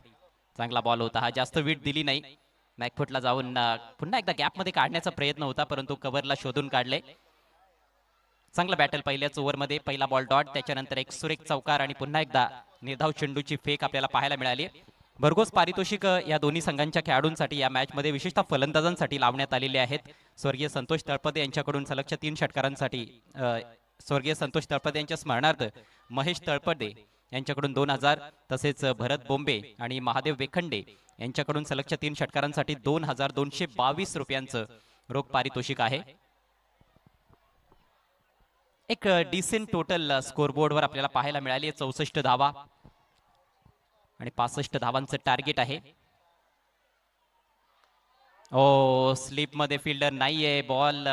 चांगला बॉल होता हा, जास्त वीट दिली नाही. बॅकफुटला जाऊन पुन्हा एकदा गॅप मध्ये काढण्याचा प्रयत्न होता, परंतु कव्हरला शोधून काढले. चांगला बॅटल पहिल्याच ओव्हरमध्ये. पहिला बॉल डॉट, त्याच्यानंतर एक सुरेख चौकार आणि पुन्हा एकदा निर्धाव चेंडूची फेक आपल्याला पाहायला मिळाली. भरघोस पारितोषिक या दोन्ही संघांच्या खेळाडूंसाठी या मॅच मध्ये विशेषतः फलंदाजांसाठी लावण्यात आलेले आहेत. स्वर्गीय संतोष तळपदे यांच्याकडून सलगच्या 3 षटकारांसाठी स्वर्गीय संतोष तळपदे यांच्या स्मरणार्थ महेश तळपदे यांच्याकडून 2000, तसेच भरत बोंबे आणि महादेव वेखंडे यांच्याकडून सलगच्या 3 षटकारांसाठी 2222 रुपयांचं रोख पारितोषिक आहे. एक डिसेंट टोटल स्कोरबोर्डवर आपल्याला पाहायला मिळाली. 64 धावा आणि 65 धावांचं टार्गेट आहे. ओ स्लिप मध्ये फिल्डर नाहीये. बॉल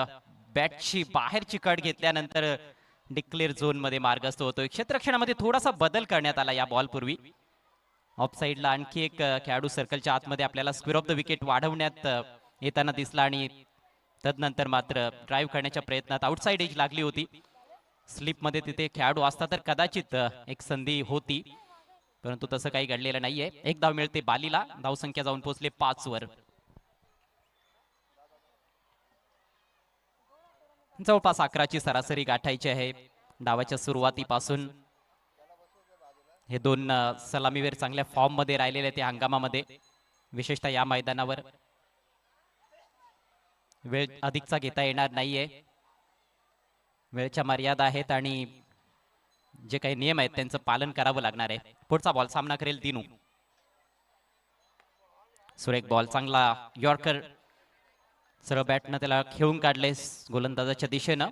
बॅटची बाहेरची कट घेतल्यानंतर डिक्लेअर झोन मध्ये मार्गस्थ होतोय. क्षेत्ररक्षणामध्ये थोडासा बदल करण्यात आला या बॉल पूर्वी. ऑफ साइडला आणखी एक खेळाडू सर्कलच्या आतमध्ये आपल्याला स्क्वेअर ऑफ द विकेट वाढवण्यात येताना दिसला आणि तदनंतर मात्र ड्राईव्ह करण्याच्या प्रयत्नात आउटसाइड एज लागली होती. स्लिप मध्ये तिथे खेळाडू असता तर कदाचित एक संधी होती, परंतु तसं काही घडलेलं नाहीये. एक धाव मिळते बालीला. धावसंख्या जाऊन पोहोचले 5 वर. जवळपास 11ची सरासरी गाठायची आहे डावाच्या सुरुवातीपासून. हे दोन सलामीवीर चांगल्या फॉर्म मध्ये राहिलेले आहेत या हंगामामध्ये, विशेषतः या मैदानावर. वेळ अधिकचा घेता येणार नाहीये. वेळच्या मर्यादा आहेत आणि जे काही नियम आहेत त्यांचं पालन करावं लागणार आहे. पुढचा बॉल सामना करेल दिनू. सुरेख बॉल, चांगला यॉर्कर. सरळ बॅटनं त्याला खेळून काढले गोलंदाजाच्या दिशेनं.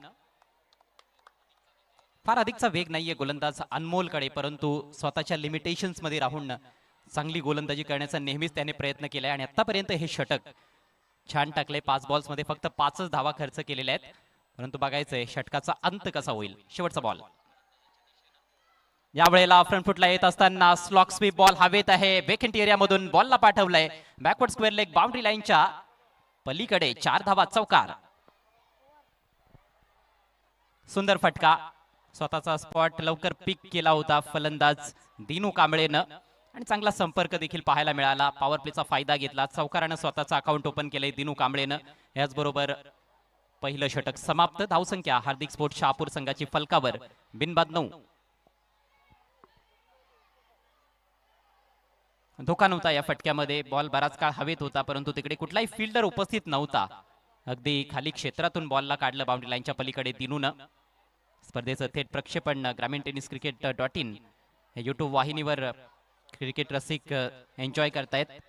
फार अधिकचा वेग नाहीये गोलंदाज अनमोलकडे, परंतु स्वतःच्या लिमिटेशन्स मध्ये राहून चांगली गोलंदाजी करण्याचा नेहमीच त्याने प्रयत्न केलाय आणि आतापर्यंत हे षटक छान टाकले. 5 बॉल्स मध्ये फक्त 5च धावा खर्च केलेल्या आहेत, परंतु बघायचंय षटकाचा अंत कसा होईल. शेवटचा बॉल यावेळेला फ्रंट फुटला येत असताना स्लॉक स्वीप बॉल हवेत आहे. वेकेंट एरिया मधून बॉलला पाठवलंय बॅकवर्ड स्क्वेअर लेग बाउंड्री लाईनच्या पलीकडे. 4 धावा चौकार. सुंदर फटका. स्वतःचा स्पॉट लवकर पिक केला होता फलंदाज दिनू कांबळेनं आणि चांगला संपर्क देखील पाहायला मिळाला. पॉवर प्लेचा फायदा घेतला. चौकारानं स्वतःचं अकाउंट ओपन केलंय दिनू कांबळेनं. याचबरोबर पहिलं षटक समाप्त. धावसंख्या हार्दिक स्पोर्ट्स शहापूर संघाची फलकावर बिनबाद 9. धोका नव्हता या फटक्यामध्ये. बॉल बराच काळ हवेत होता, परंतु तिकडे कुठलाही फिल्डर उपस्थित नव्हता. अगदी खाली क्षेत्रातून बॉलला काढलं बाउंड्री लाईनच्या पलीकडे दिनूनं. स्पर्धेचं थेट प्रक्षेपण ग्रामीण टेनिस क्रिकेट.in हे युट्यूब वाहिनीवर क्रिकेट रसिक एन्जॉय करतायत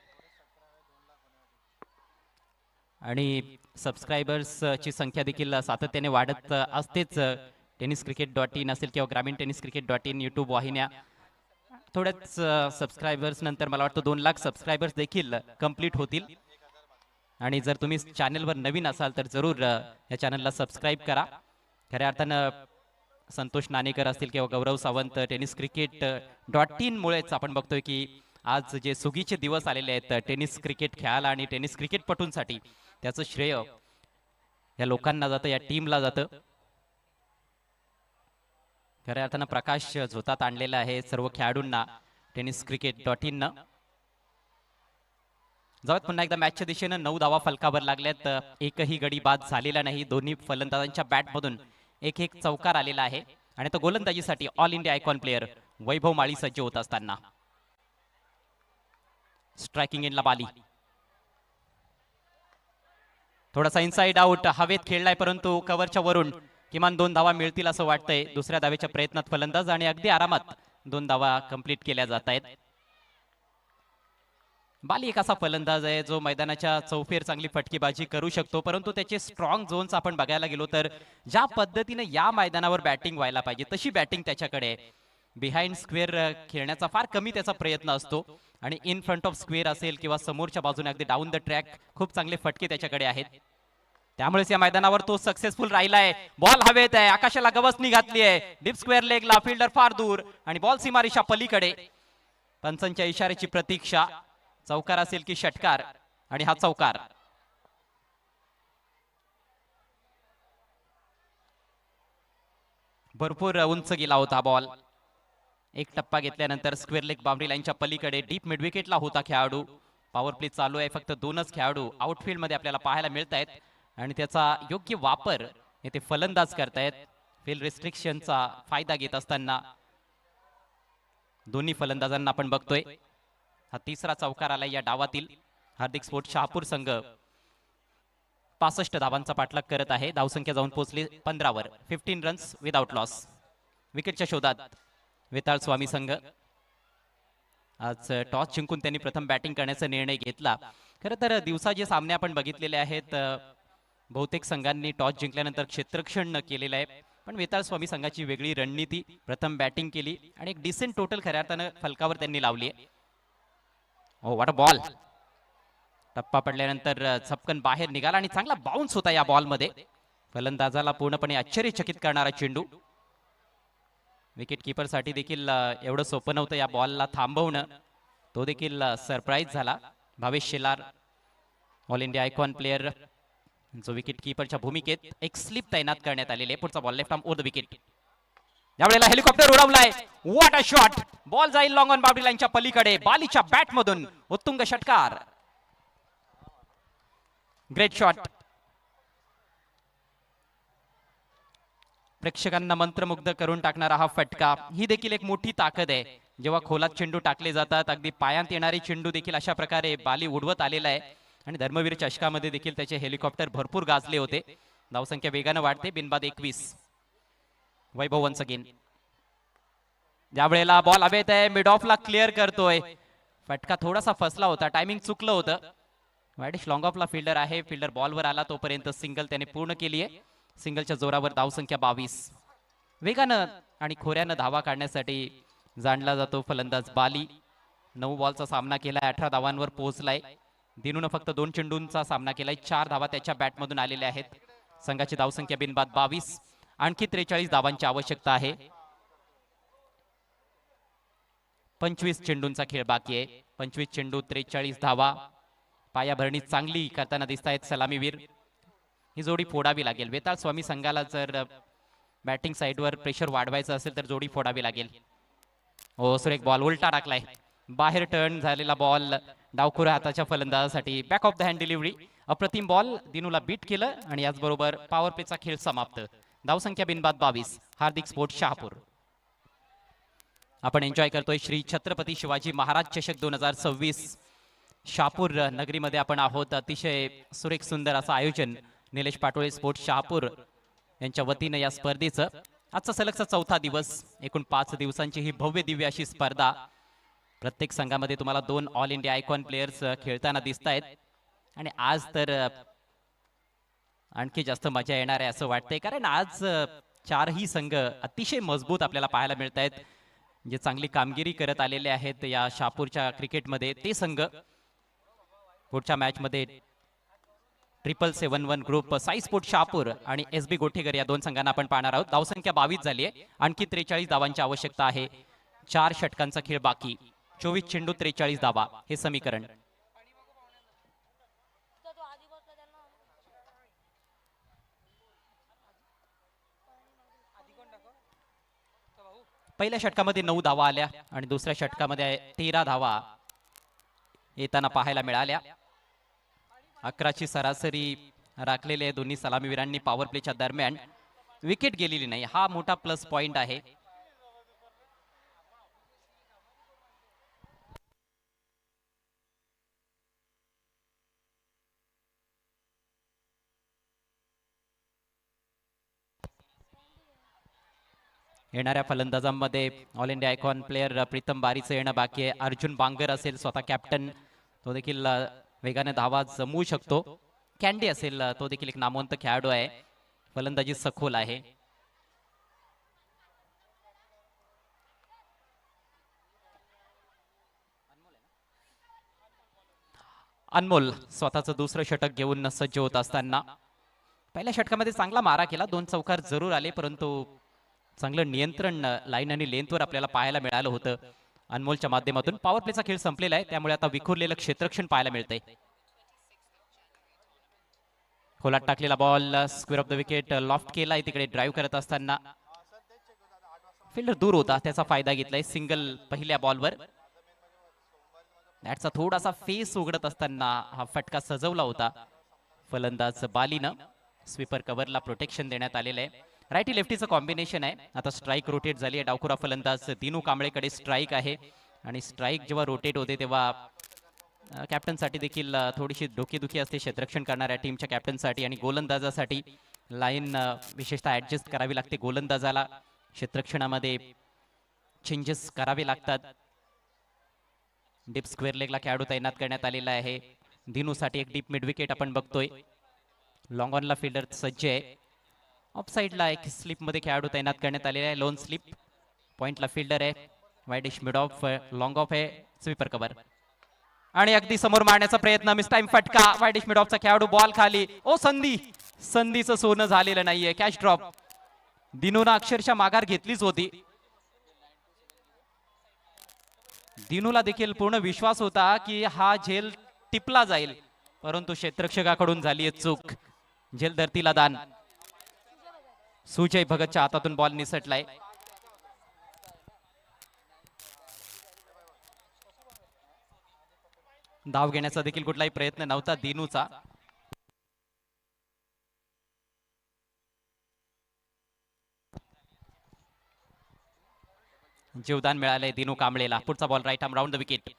आणि सबस्क्रायबर्सची संख्या देखील सातत्याने वाढत असतेच. टेनिस क्रिकेट.in असेल किंवा ग्रामीण टेनिस क्रिकेट.in युट्यूब वाहिन्या थोड्याच सबस्क्रायबर्स नंतर मला वाटतं 2 लाख सबस्क्रायबर्स देखील कंप्लीट होतील. आणि जर तुम्ही चॅनलवर नवीन असाल तर जरूर या चॅनलला सबस्क्राईब करा. खऱ्या अर्थानं संतोष नाणेकर असतील किंवा गौरव सावंत टेनिस क्रिकेट.in मुळेच आपण बघतोय की आज जे सुगीचे दिवस आलेले आहेत टेनिस क्रिकेट खेळायला आणि टेनिस क्रिकेटपटूंसाठी, त्याचं श्रेय या लोकांना जातं, या टीमला जातं. खऱ्या अर्थानं प्रकाश झोतात आणलेला आहे सर्व खेळाडूंना tenniscricket.in जाऊयात पुन्हा एकदा मॅचच्या दिशेनं. 9 धावा फलकावर लागल्यात. एकही गडी बाद झालेला नाही. दोन्ही फलंदाजांच्या बॅटमधून एक एक चौकार आलेला आहे आणि तो गोलंदाजीसाठी ऑल इंडिया आयकॉन प्लेअर वैभव माळी सज्ज होत असताना स्ट्रायकिंग एंडला बाली. थोडासा इनसाइड आउट हवेत खेळलाय, परंतु कव्हरच्या वरून किमान 2 धावा मिळतील असं वाटतंय. दुसऱ्या धावेच्या प्रयत्नात फलंदाज आणि अगदी आरामात 2 धावा कंप्लीट केल्या जात आहेत. बाली एक असा फलंदाज आहे जो मैदानाच्या चौफेर चांगली फटकेबाजी करू शकतो, परंतु त्याचे स्ट्रॉंग झोन्स आपण बघायला गेलो तर ज्या पद्धतीने या मैदानावर बॅटिंग व्हायला पाहिजे तशी बॅटिंग त्याच्याकडे आहे. बिहाइंड स्क्वेअर खेळण्याचा फार कमी त्याचा प्रयत्न असतो आणि इन फ्रंट ऑफ स्क्वेअर असेल किंवा समोरच्या बाजूने अगदी डाऊन द ट्रॅक खूप चांगले फटके त्याच्याकडे आहेत. त्यामुळेच या मैदानावर तो सक्सेसफुल राहिलाय. बॉल हवेत आहे, आकाशाला गवसणी घातली आहे, डीप स्क्वेअर लेगला, फिल्डर फार दूर आणि बॉल सीमारेषा पलीकडे. पंचांच्या इशाऱ्याची प्रतीक्षा. चौकार असेल की षटकार, आणि हा चौकार. भरपूर उंच गेला होता बॉल. एक टप्पा घेतल्यानंतर स्क्वेअर लेग बाउंड्री लाईनच्या पलीकडे डीप मिड विकेटला होता खेळाडू. पॉवर प्ले चालू आहे. फक्त 2च खेळाडू आउटफील्ड मध्ये आपल्याला पाहायला मिळत आहेत आणि त्याचा योग्य वापर येथे फलंदाज करतायत. फील्ड रिस्ट्रिक्शनचा फायदा घेत असताना दोन्ही फलंदाजांना आपण बघतोय. हा तिसरा चौकार आला या डावातील. हार्दिक स्पोर्ट्स शहापूर संघ 65 धावांचा पाठलाग करत आहे. धावसंख्या जाऊन पोहोचली 15 वर. 15 रन्स विदाउट लॉस. विकेटच्या शोधात वेताळ स्वामी संघ. आज टॉस जिंकून त्यांनी प्रथम बॅटिंग करण्याचा निर्णय घेतला. खरं तर दिवसा जे सामने आपण बघितलेले आहेत बहुतेक संघांनी टॉस जिंकल्यानंतर क्षेत्ररक्षण केलेलं आहे, पण वेताळ स्वामी संघाची वेगळी रणनीती. प्रथम बॅटिंग केली आणि एक डिसेंट टोटल खऱ्या अर्थानं फलकावर त्यांनी लावली आहे. ओ व्हॉट अ बॉल. टप्पा पडल्यानंतर झपकन बाहेर निघाला आणि चांगला बाउन्स होता या बॉल मध्ये. फलंदाजाला पूर्णपणे आश्चर्यचकित करणारा चेंडू. विकेट किपर साठी देखील एवढं सोपं नव्हतं या बॉलला थांबवणं. तो देखील सरप्राईज झाला. Bhavesh Shelar all India icon player जो विकेट किपरच्या भूमिकेत एक स्लिप तैनात करण्यात आलेले. पुढचा ball left arm over the wicket. यावेळेला हेलिकॉप्टर उडवलाय. What a shot. बॉल जाईल लॉंग ऑन बाउंड्री लाईनच्या पलीकडे. बालीच्या बॅट मधून उत्तुंग षटकार. Great shot. प्रेक्षकांना मंत्रमुग्ध करून टाकणारा हा फटका. ही देखील एक मोठी ताकद आहे. जेव्हा खोलात चेंडू टाकले जातात, अगदी पायांत येणारे चेंडू देखील अशा प्रकारे बाली उडवत आलेला आहे आणि धर्मवीर चषकामध्ये देखील त्याचे हेलिकॉप्टर भरपूर गाजले होते. धावसंख्या वेगानं वाढते. बिनबाद 21. वैभव वन्स अगेन. ज्यावेळेला बॉल हवेत आहे, मिड ऑफला क्लिअर करतोय. फटका थोडासा फसला होता, टायमिंग चुकलं होतं. वाईडिश लॉंग ऑफला फिल्डर आहे. फिल्डर बॉलवर आला तोपर्यंत सिंगल त्याने पूर्ण केली आहे. सिंगलच्या जोरावर धावसंख्या 22. वेगानं आणि खोऱ्यानं धावा काढण्यासाठी जाणला जातो फलंदाज बाली. 9 बॉलचा सामना केलाय, 18 धावांवर पोहोचलाय. दिनूनं फक्त 2 चेंडूंचा सामना केलाय. 4 धावा त्याच्या बॅटमधून आलेल्या आहेत. संघाची धावसंख्या बिनबाद 22. आणखी 43 धावांची आवश्यकता आहे. 25 चेंडूंचा खेळ बाकी आहे. 25 चेंडू 43 धावा. पायाभरणी चांगली करताना दिसत आहेत सलामीवीर. ही जोडी फोडावी लागेल. वेताळ स्वामी संघाला जर बॅटिंग साईडवर प्रेशर वाढवायचं असेल तर जोडी फोडावी लागेल. ओ सुरेख बॉल उलटा टाकलाय. बाहेर टर्न झालेला बॉल डावखुरा हाताच्या फलंदाजासाठी. Back of the hand delivery. अप्रतिम बॉल. दिनूला बीट केलं आणि याचबरोबर पॉवर प्लेचा खेळ समाप्त. धावसंख्या बिनबाद 22. हार्दिक स्पोर्ट्स शहापूर. आपण एन्जॉय करतोय श्री छत्रपती शिवाजी महाराज चषक 2026. शहापूर नगरीमध्ये आपण आहोत. अतिशय सुरेख सुंदर असं आयोजन निलेश पाटोळे स्पोर्ट्स शहापूर यांच्या वतीनं या स्पर्धेचं. आजचा सलगचा 4था दिवस. एकूण 5 दिवसांची ही भव्य दिव्य अशी स्पर्धा. प्रत्येक संघामध्ये तुम्हाला 2 ऑल इंडिया आयकॉन प्लेयर्स खेळताना दिसत आहेत आणि आज तर आणखी जास्त मजा येणार आहे असं वाटतंय, कारण आज 4ही संघ अतिशय मजबूत आपल्याला पाहायला मिळत आहेत. जे चांगली कामगिरी करत आलेले आहेत या शहापूरच्या क्रिकेटमध्ये ते संघ पुढच्या मॅच मध्ये 777 ग्रुप, साई स्पोर्ट्स शहापूर आणि SB गोठेकर या 2 संघांना आपण पाहणार आहोत. धावसंख्या 22 झाली आहे. आणखी 43 धावांची आवश्यकता आहे. 4 षटकांचा खेळ बाकी. 24 चेंडू 43 धावा हे समीकरण. पहिल्या षटकामध्ये 9 धावा आल्या आणि दुसऱ्या षटकामध्ये 13 धावा येताना पाहायला मिळाल्या. 11ची सरासरी राखलेली आहे दोन्ही सलामीवीरांनी पॉवर प्लेच्या दरम्यान. विकेट गेलेली नाही, हा मोठा प्लस पॉइंट आहे. येणाऱ्या फलंदाजांमध्ये all India icon player Pritam बारीचं येणं बाकी आहे. अर्जुन बांगर असेल स्वतः कॅप्टन, तो देखील वेगाने धावा जमवू शकतो. कॅन्डी असेल, तो देखील एक नामवंत खेळाडू आहे. फलंदाजी सखोल आहे. अनमोल स्वतःचं दुसरं षटक घेऊन सज्ज होत असताना पहिल्या षटकामध्ये चांगला मारा केला, 2 चौकार जरूर आले, परंतु चांगलं नियंत्रण लाईन आणि लेंथवर आपल्याला पाहायला मिळालं होतं अनमोलच्या माध्यमातून. पॉवर प्लेचा खेळ संपलेला आहे, त्यामुळे आता विखुरलेलं क्षेत्ररक्षण पाहायला मिळतंय. खोलात टाकलेला ball square of the wicket loft केलाय. तिकडे ड्राईव्ह करत असताना फिल्डर दूर होता, त्याचा फायदा घेतलाय. सिंगल पहिल्या बॉलवर. बॅटचा थोडासा फेस उघडत असताना हा फटका सजवला होता फलंदाज बालीनं. स्वीपर कव्हरला प्रोटेक्शन देण्यात आलेलं आहे. राईटी लेफ्टीचं कॉम्बिनेशन आहे. आता स्ट्राईक रोटेट झाली आहे. डावखुरा फलंदाज दिनू कांबळेकडे स्ट्राईक आहे आणि स्ट्राईक जेव्हा रोटेट होते तेव्हा कॅप्टनसाठी देखील थोडीशी डोकेदुखी असते क्षेत्ररक्षण करणाऱ्या टीमच्या कॅप्टनसाठी. आणि गोलंदाजासाठी लाईन विशेषतः ऍडजस्ट करावी लागते. गोलंदाजाला क्षेत्ररक्षणामध्ये चेंजेस करावे लागतात. डीप स्क्वेअर लेगला खेळाडू तैनात करण्यात आलेला आहे. दिनूसाठी एक डीप मिड विकेट आपण बघतोय. लॉंग ऑनला फिल्डर सज्ज आहे. ऑफ साईडला एक स्लिप मध्ये खेळाडू तैनात करण्यात आलेला आहे. Loan slip. पॉइंटला फिल्डर आहे. Widish mid of, long of आहे. स्वीपर कव्हर आणि अगदी समोर मारण्याचा प्रयत्न. मिस टाइम फटका. वाईडिश मिड ऑफचा खेळाडू बॉल खाली. ओ संधीचं सोनं झालेलं नाहीये. Catch drop. दिनूनं अक्षरशः माघार घेतलीच होती. दिनूला देखील पूर्ण विश्वास होता की हा झेल टिपला जाईल, परंतु क्षेत्ररक्षकाकडून झाली आहे चूक. झेल धरतीला दान. सुजय भगतच्या हातातून बॉल निसटलाय. धाव घेण्याचा देखील कुठलाही प्रयत्न नव्हता दिनूचा. जीवदान मिळालंय दिनू कांबळेला. पुढचा ball right arm round the wicket.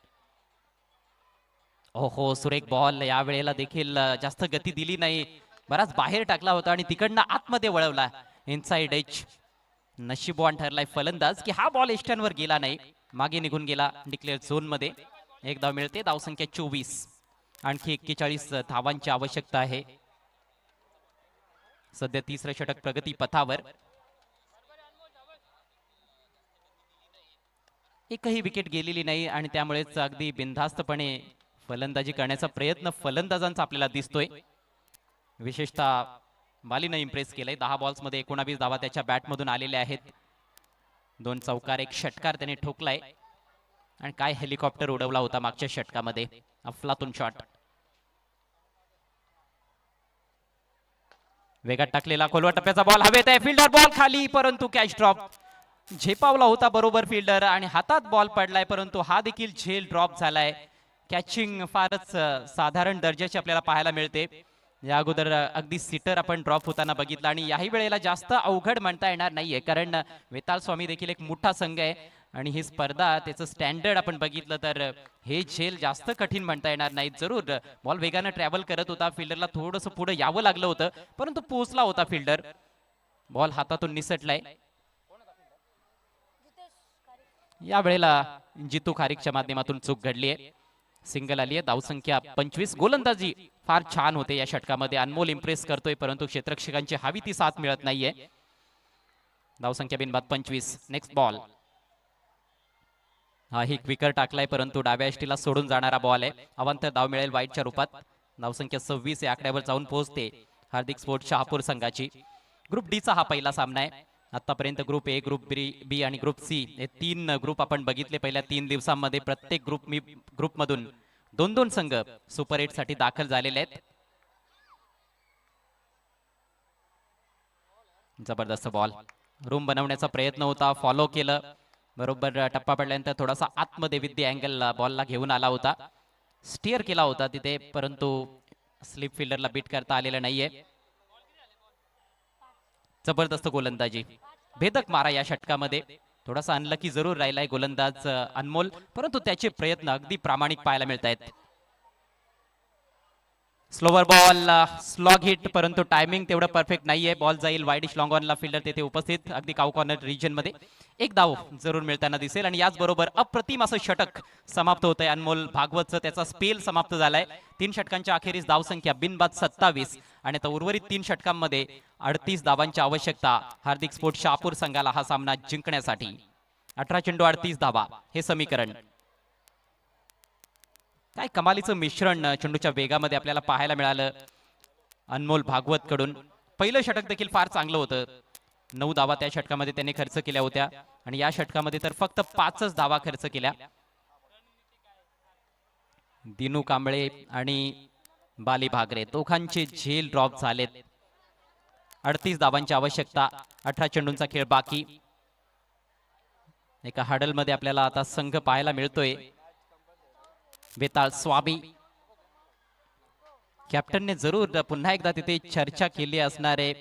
ओहो, सुरेख बॉल. या वेळेला देखील जास्त गती दिली नाही, बराच बाहेर टाकला होता आणि तिकडनं आतमध्ये वळवला. Inside edge. नशीबवान ठरलाय फलंदाज की हा बॉल एस्टनवर गेला नाही, मागे निघून गेला डिक्लेअर झोन मध्ये. एक धाव मिळते. धावसंख्या 24. आणखी 41 धावांची आवश्यकता आहे. सध्या तिसरं षटक प्रगती पथावर. एकही विकेट गेलेली नाही आणि त्यामुळेच अगदी बिनधास्तपणे फलंदाजी करण्याचा प्रयत्न फलंदाजांचा आपल्याला दिसतोय. विशेषतः बालीनं इम्प्रेस केलंय. 10 बॉल्स मध्ये 19 धावा त्याच्या बॅटमधून आलेल्या आहेत. 2 चौकार, 1 षटकार त्याने ठोकलाय. आणि काय हेलिकॉप्टर उडवला होता मागच्या षटकामध्ये. अफलातून शॉट. वेगात टाकलेला खोलवा टप्प्याचा बॉल हवेत आहे. फिल्डर बॉल खाली, परंतु कॅच ड्रॉप. झेपावला होता बरोबर फिल्डर आणि हातात बॉल पडलाय, परंतु हा देखील झेल ड्रॉप झालाय. कॅचिंग फारच साधारण दर्जाची आपल्याला पाहायला मिळते. या अगोदर अगदी सिटर आपण ड्रॉप होताना बघितलं आणि याही वेळेला जास्त अवघड म्हणता येणार नाहीये, कारण वेताल स्वामी देखील एक मोठा संघ आहे आणि ही स्पर्धा त्याचं स्टँडर्ड आपण बघितलं तर हे झेल जास्त कठीण म्हणता येणार नाही. जरूर बॉल वेगानं ट्रॅव्हल करत होता. फिल्डरला थोडंसं पुढे यावं लागलं होतं, परंतु पोहोचला होता फिल्डर. बॉल हातातून निसटलाय. या वेळेला जितू खारिकच्या माध्यमातून चूक घडली आहे. सिंगल आली आहे. धावसंख्या 25. गोलंदाजी फार छान होते या षटकामध्ये. अनमोल इम्प्रेस करतोय, परंतु क्षेत्ररक्षकांची हवी ती साथ मिळत नाहीये. धावसंख्या बिनबाद 25. Next ball. हा ही क्विकर टाकलाय, परंतु डाव्या एष्टीला सोडून जाणारा बॉल आहे. अवांतर धाव मिळेल वाईटच्या रूपात. धावसंख्या 26 या आकड्यावर जाऊन पोहोचते हार्दिक स्पोर्ट्स शहापूर संघाची. ग्रुप डी चा हा पहिला सामना आहे. आतापर्यंत ग्रुप ए, ग्रुप बी आणि ग्रुप सी हे 3 ग्रुप आपण बघितले पहिल्या 3 दिवसांमध्ये. प्रत्येक ग्रुपमधून 2-2 संघ सुपर 8 साठी दाखल झालेले आहेत. जबरदस्त बॉल. रूम बनवण्याचा प्रयत्न होता, फॉलो केलं बरोबर टप्पा पडल्यानंतर थोडासा आतमध्ये विथ दी अँगल बॉलला घेऊन आला होता, स्टिअर केला होता तिथे, परंतु स्लिप फिल्डरला बीट करता आलेलं नाहीये. जबरदस्त गोलंदाजी, भेदक मारा या षटकामध्ये. थोडासा अनलकी जरूर राहिलाय गोलंदाज अनमोल, परंतु त्याचे प्रयत्न अगदी प्रामाणिक पाहायला मिळत आहेत. स्लोवर बॉल, स्लॉग हिट, परंतु टायमिंग तेवढं परफेक्ट नाहीये. बॉल जाईल वाईडिश लॉंग ऑनला, फिल्डर तेथे उपस्थित अगदी काऊ कॉर्नर रिजन मध्ये. एक धाव जरूर मिळताना दिसेल आणि याचबरोबर अप्रतिम असं षटक समाप्त होत आहे अनमोल भागवतचं. त्याचा स्पेल समाप्त झालाय. 3 षटकांच्या अखेरीस धावसंख्या बिनबाद 27 आणि आता उर्वरित 3 षटकांमध्ये 38 धावांची आवश्यकता हार्दिक स्पोर्ट्स शहापूर संघाला हा सामना जिंकण्यासाठी. 18 चेंडू 38 धावा हे समीकरण. काय कमालीचं मिश्रण चेंडूच्या वेगामध्ये आपल्याला पाहायला मिळालं अनमोल भागवत कडून. पहिलं षटक देखील फार चांगलं होतं. 9 धावा त्या षटकामध्ये त्यांनी खर्च केल्या होत्या आणि या षटकामध्ये तर फक्त 5च धावा खर्च केल्या. दिनू कांबळे आणि बाली भागरे दोघांचे झेल ड्रॉप झालेत. 38 धावांची आवश्यकता. 18 चेंडूंचा खेळ बाकी. एका हडल मध्ये आपल्याला आता संघ पाहायला मिळतोय. वेताळ स्वामी कॅप्टनने जरूर पुन्हा एकदा तिथे चर्चा केली असणारे.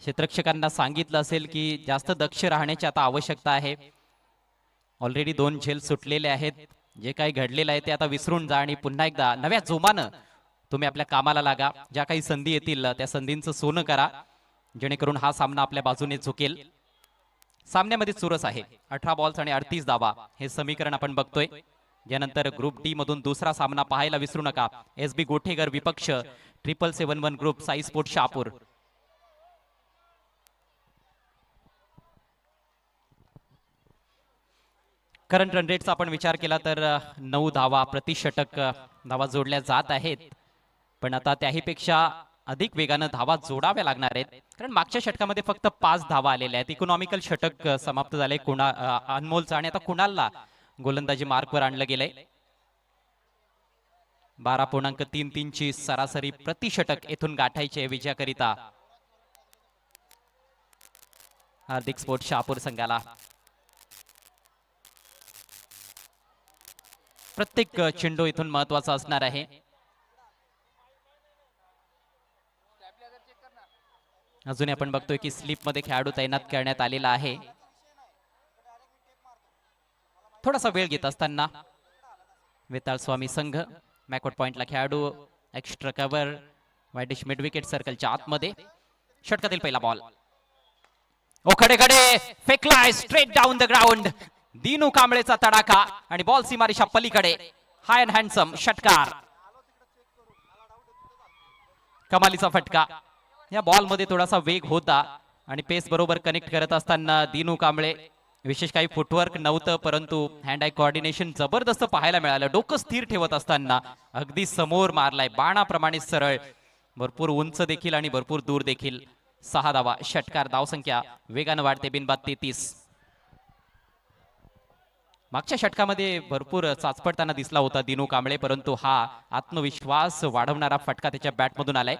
क्षेत्ररक्षकांना सांगितलं असेल की जास्त दक्ष राहण्याची आता आवश्यकता आहे. ऑलरेडी 2 झेल सुटलेले आहेत. जे काही घडलेलं आहे ते आता विसरून जा आणि पुन्हा एकदा नव्या जोमानं तुम्ही आपल्या कामाला लागा. ज्या काही संधी येतील त्या संधींचं सोनं करा, जेणेकरून हा सामना आपल्या बाजूने झुकेल. सामन्यामध्ये चुरस आहे. 18 बॉल्स आणि 38 धावा हे समीकरण आपण बघतोय. यानंतर ग्रुप डी मधून दुसरा सामना पाहायला विसरू नका. SB गोठेगर विपक्ष 7771 group Sai sports Shahapur. Current run रेटचा आपण विचार केला तर 9 धावा प्रति षटक धावा जोडल्या जात आहेत, पण आता त्याहीपेक्षा अधिक वेगानं धावा जोडाव्या लागणार आहेत, कारण मागच्या षटकामध्ये फक्त 5 धावा आलेल्या आहेत. इकॉनॉमिकल षटक समाप्त झाले अनमोलचं आणि आता कुणालला गोलंदाजी मार्कवर आणलं गेलंय. 12.33 ची सरासरी प्रति षटक येथून गाठायचे विजयाकरिता हार्दिक स्पोर्ट्स शहापूर संघाला. प्रत्येक चेंडू इथून महत्वाचा असणार आहे. अजूनही आपण बघतोय की स्लिप मध्ये खेळाडू तैनात करण्यात आलेला आहे. थोडासा वेळ घेत असताना वेताळ स्वामी संघ मॅकआउट पॉइंटला खेळाडू extra cover widish mid wicket सर्कलच्या आतमध्ये. षटकातील पहिला बॉल ओखडेकडे फेकलाय straight down the ground. Dinu कांबळेचा तडाखा आणि बॉल सीमारेषा पलीकडे. हाय अँड हँडसम षटकार. कमालीचा फटका. या बॉल मध्ये थोडासा वेग होता आणि पेस बरोबर कनेक्ट करत असताना दिनू कांबळे विशेष काही फुटवर्क नव्हतं, परंतु हँड आय कोऑर्डिनेशन जबरदस्त पाहायला मिळालं. डोकं स्थिर ठेवत असताना अगदी समोर मारलाय बाणाप्रमाणे सरळ. भरपूर उंच देखील आणि भरपूर दूर देखील. 6 धावा षटकार. धावसंख्या वेगानं वाढते बिनबाद 33. मागच्या षटकामध्ये भरपूर चाचपडताना दिसला होता दिनू कांबळे, परंतु हा आत्मविश्वास वाढवणारा फटका त्याच्या बॅटमधून आलाय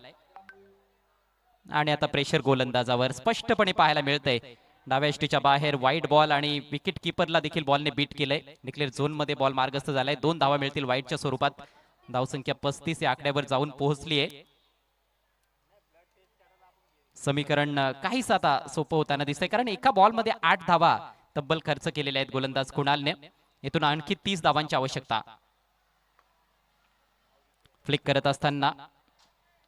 आणि आता प्रेशर गोलंदाजावर स्पष्टपणे पाहायला मिळतंय. डाव्या यष्टीच्या बाहेर वाईट बॉल आणि विकेट किपरला देखील बॉलने बीट केलंय. डिक्लेअर झोन मध्ये बॉल मार्गस्थ झालाय. 2 धावा मिळतील वाईटच्या स्वरूपात. धावसंख्या 35 या आकड्यावर जाऊन पोहोचलीये. समीकरण काहीच आता सोपं होताना दिसतंय, कारण एका बॉल मध्ये 8 धावा तब्बल खर्च केलेले आहेत गोलंदाज कुणालने. इथून आणखी 30 धावांची आवश्यकता. फ्लिक करत असताना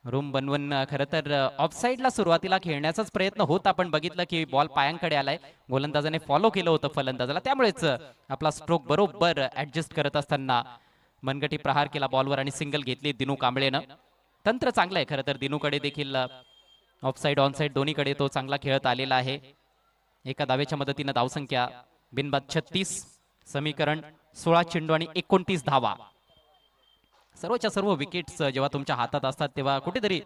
रूम बनवून खरं तर ऑफसाईडला सुरुवातीला खेळण्याचाच प्रयत्न होत. आपण बघितलं की बॉल पायांकडे आलाय. गोलंदाजाने फॉलो केलं होतं फलंदाजाला, त्यामुळेच आपला स्ट्रोक बरोबर ऍडजस्ट करत असताना मनगटी प्रहार केला बॉलवर आणि सिंगल घेतली दिनू कांबळेनं. तंत्र चांगलं आहे खरं तर. दिनूकडे देखील ऑफसाईड ऑनसाईड दोन्हीकडे तो चांगला खेळत आलेला आहे. एका धावेच्या मदतीनं धावसंख्या बिनबाद 36. समीकरण 16 चेंडू आणि 29 धावा. सर्वच्या सर्व विकेट्स जेव्हा तुमच्या हातात असतात तेव्हा कुठेतरी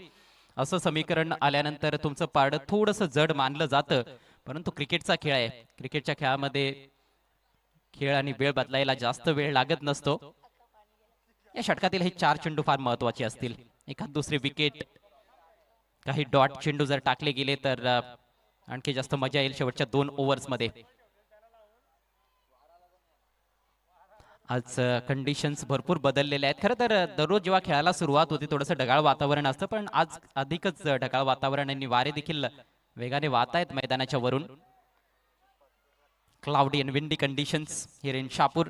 असं समीकरण आल्यानंतर तुमचं पारडं थोडंसं जड मानलं जातं, परंतु क्रिकेटचा खेळ आहे. क्रिकेटच्या खेळामध्ये खेळ आणि वेळ बदलायला जास्त वेळ लागत नसतो. या षटकातील हे 4 चेंडू फार महत्वाचे असतील. एखाद दुसरी विकेट, काही डॉट चेंडू जर टाकले गेले तर आणखी जास्त मजा येईल शेवटच्या 2 ओव्हर्स मध्ये. आज कंडिशन्स भरपूर बदललेल्या आहेत. खरं तर दररोज जेव्हा खेळायला सुरुवात होती थोडंसं ढगाळ वातावरण असतं, पण आज अधिकच ढगाळ वातावरण आणि वारे देखील वेगाने वाहत आहेत मैदानाच्या वरून. Cloudy and windy conditions here in Shapur.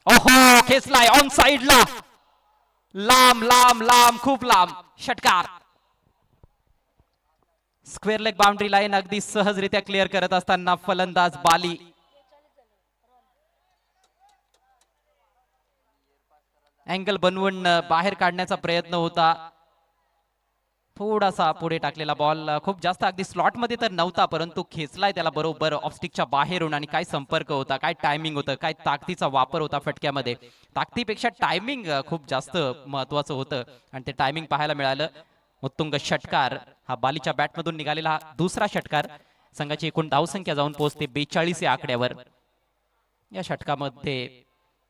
ओहो, खेचलाय ऑन साइडला, लांब लांब लांब, खूप लांब षटकार. स्क्वेअर लेग बाउंड्री लाईन अगदी सहजरित्या क्लिअर करत असताना फलंदाज बाली अँगल बनवून बाहेर काढण्याचा प्रयत्न होता. थोडासा पुढे टाकलेला बॉल, खूप जास्त अगदी स्लॉट मध्ये तर नव्हता, परंतु खेचलाय त्याला बरोबर ऑफस्टिकच्या बाहेरून. आणि काय संपर्क होता, काय टायमिंग होतं, काय ताकदीचा वापर होता फटक्यामध्ये. ताकदीपेक्षा टायमिंग खूप जास्त महत्वाचं होतं आणि ते टायमिंग पाहायला मिळालं. उत्तुंग षटकार, हा बालीच्या बॅटमधून निघालेला हा दुसरा षटकार. संघाची एकूण धावसंख्या जाऊन पोहोचते 42 या आकड्यावर. या षटकामध्ये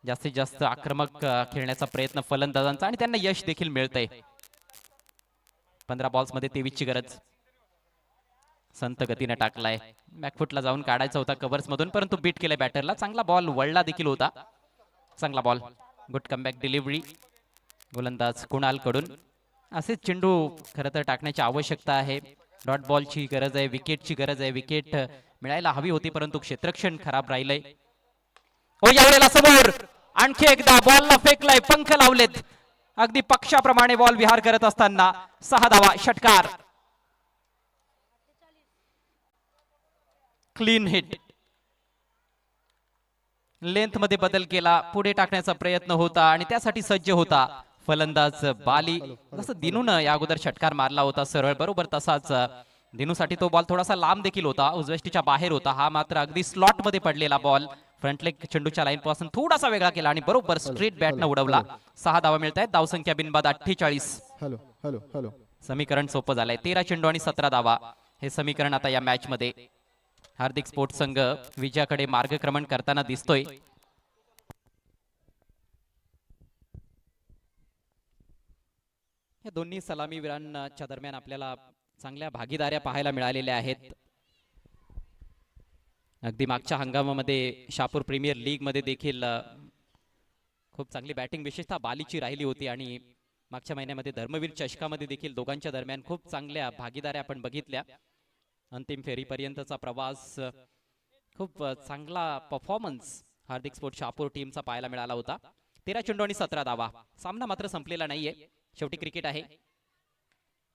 जास्तीत जास्त आक्रमक खेळण्याचा प्रयत्न फलंदाजांचा आणि त्यांना यश देखील मिळतंय. 15 बॉल्स मध्ये 23 ची गरज. संत गतीने टाकलाय, बॅकफुटला जाऊन काढायचा होता कव्हर्स मधून, परंतु बीट केलाय बॅटरला. चांगला बॉल वळला देखील होता. चांगला बॉल, गुड कमबॅक डिलिव्हरी गोलंदाज कुणाल कडून. असेच चेंडू खरं तर टाकण्याची आवश्यकता आहे. डॉट बॉलची गरज आहे, विकेटची गरज आहे. विकेट मिळायला हवी होती, परंतु क्षेत्ररक्षण खराब राहिलंय. ओ यावेळेला समोर आणखी एकदा बॉलला फेकलाय, पंख लावलेत. अगदी पक्षाप्रमाणे बॉल विहार करत असताना 6 धावा, षटकार. Clean hit. लेंथ मध्ये बदल केला, पुढे टाकण्याचा प्रयत्न होता आणि त्यासाठी सज्ज होता फलंदाज बाली. जसं दिनूनं या अगोदर षटकार मारला होता सरळ, बरोबर तसाच दिनूसाठी तो बॉल थोडासा लांब देखील होता, उजव्याष्टीच्या बाहेर होता. हा मात्र अगदी स्लॉट मध्ये पडलेला बॉल फ्रंट लेग चेंडूच्या लाईन पासून थोडासा वेगळा केला आणि बरोबर स्ट्रेट बॅटनं उडवला. 6 धावा मिळत आहेत. धावसंख्या बिनबाद 48. Hello hello hello. समीकरण सोपं झालंय. 13 चेंडू आणि 17 धावा हे समीकरण आता या मॅच मध्ये. हार्दिक स्पोर्ट्स संघ विजयाकडे मार्गक्रमण करताना दिसतोय. या दोन्ही सलामीवीरांच्या दरम्यान आपल्याला चांगल्या भागीदाऱ्या पाहायला मिळालेल्या आहेत. अगदी मागच्या हंगामामध्ये शापूर प्रीमियर लीग मध्ये देखील खूप चांगली बॅटिंग विशेषतः बालीची राहिली होती आणि मागच्या महिन्यामध्ये धर्मवीर चषकामध्ये देखील दोघांच्या दरम्यान खूप चांगल्या भागीदाऱ्या आपण बघितल्या. अंतिम फेरीपर्यंतचा प्रवास, खूप चांगला परफॉर्मन्स हार्दिक स्पोर्ट्स शापूर टीमचा पाहायला मिळाला होता. 13 चेंडू आणि 17 धावा. सामना मात्र संपलेला नाहीये, शेवटी क्रिकेट आहे.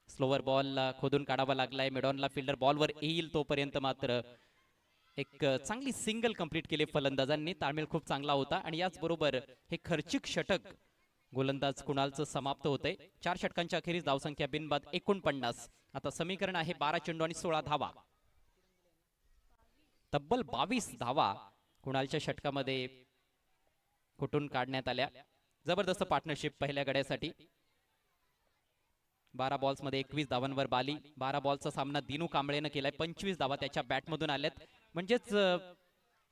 स्लोवर बॉल खोदून काढावा लागलाय. मिडॉनला फिल्डर बॉलवर येईल तोपर्यंत मात्र एक चांगली सिंगल कंप्लीट केली फलंदाजांनी. ताळमेळ खूप चांगला होता आणि याच बरोबर हे खर्चिक षटक गोलंदाज कुणालचं समाप्त होतंय. 4 षटकांच्या अखेरीस धावसंख्या बिनबाद 49. आता समीकरण आहे 12 चेंडू आणि 16 धावा. तब्बल 22 धावा कुणालच्या षटकामध्ये कुठून काढण्यात आल्या. जबरदस्त पार्टनरशिप पहिल्या गड्यासाठी. 12 बॉल्स मध्ये 21 धावांवर बाली. 12 बॉलचा सामना दिनू कांबळेनं केलाय. 25 धावा त्याच्या बॅटमधून आल्यात. म्हणजेच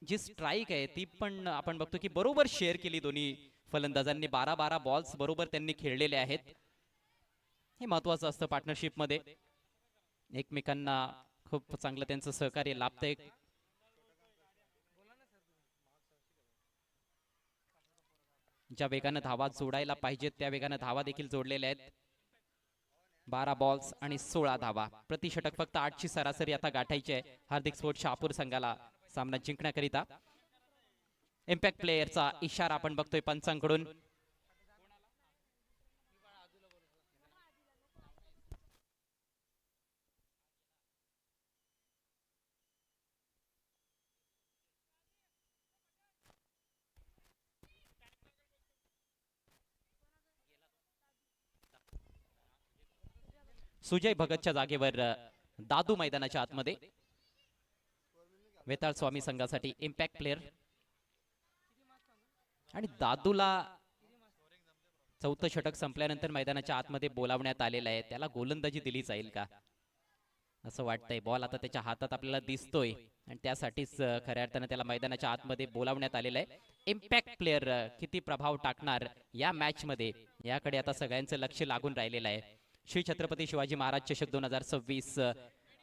जी स्ट्राईक आहे ती पण आपण बघतो की बरोबर शेअर केली दोन्ही फलंदाजांनी. 12 बॉल्स बरोबर त्यांनी खेळलेले आहेत. हे महत्वाचं असतं पार्टनरशिप मध्ये. एकमेकांना खूप चांगलं त्यांचं सहकार्य लाभतंय. ज्या वेगानं धावा जोडायला पाहिजेत त्या वेगानं धावा देखील जोडलेल्या आहेत. 12 बॉल्स आणि 16 धावा. प्रति षटक फक्त 8 ची सरासरी आता गाठायची आहे हार्दिक स्पोर्ट्स शहापूर संघाला सामना जिंकण्याकरिता. इम्पॅक्ट प्लेयरचा इशारा आपण बघतोय पंचांकडून. सुजय भगतच्या जागेवर दादू मैदानाच्या आतमध्ये. वेताळ स्वामी संघासाठी इम्पॅक्ट प्लेयर. आणि दादूला 4थं षटक संपल्यानंतर मैदानाच्या आतमध्ये बोलावण्यात आलेलं आहे. त्याला गोलंदाजी दिली जाईल का असं वाटतंय. बॉल आता त्याच्या हातात आपल्याला दिसतोय आणि त्यासाठीच खऱ्या अर्थानं त्याला मैदानाच्या आतमध्ये बोलावण्यात आलेलं आहे. इम्पॅक्ट प्लेयर किती प्रभाव टाकणार या मॅच मध्ये याकडे आता सगळ्यांचं लक्ष लागून राहिलेलं आहे. श्री छत्रपती शिवाजी महाराज चषक 2026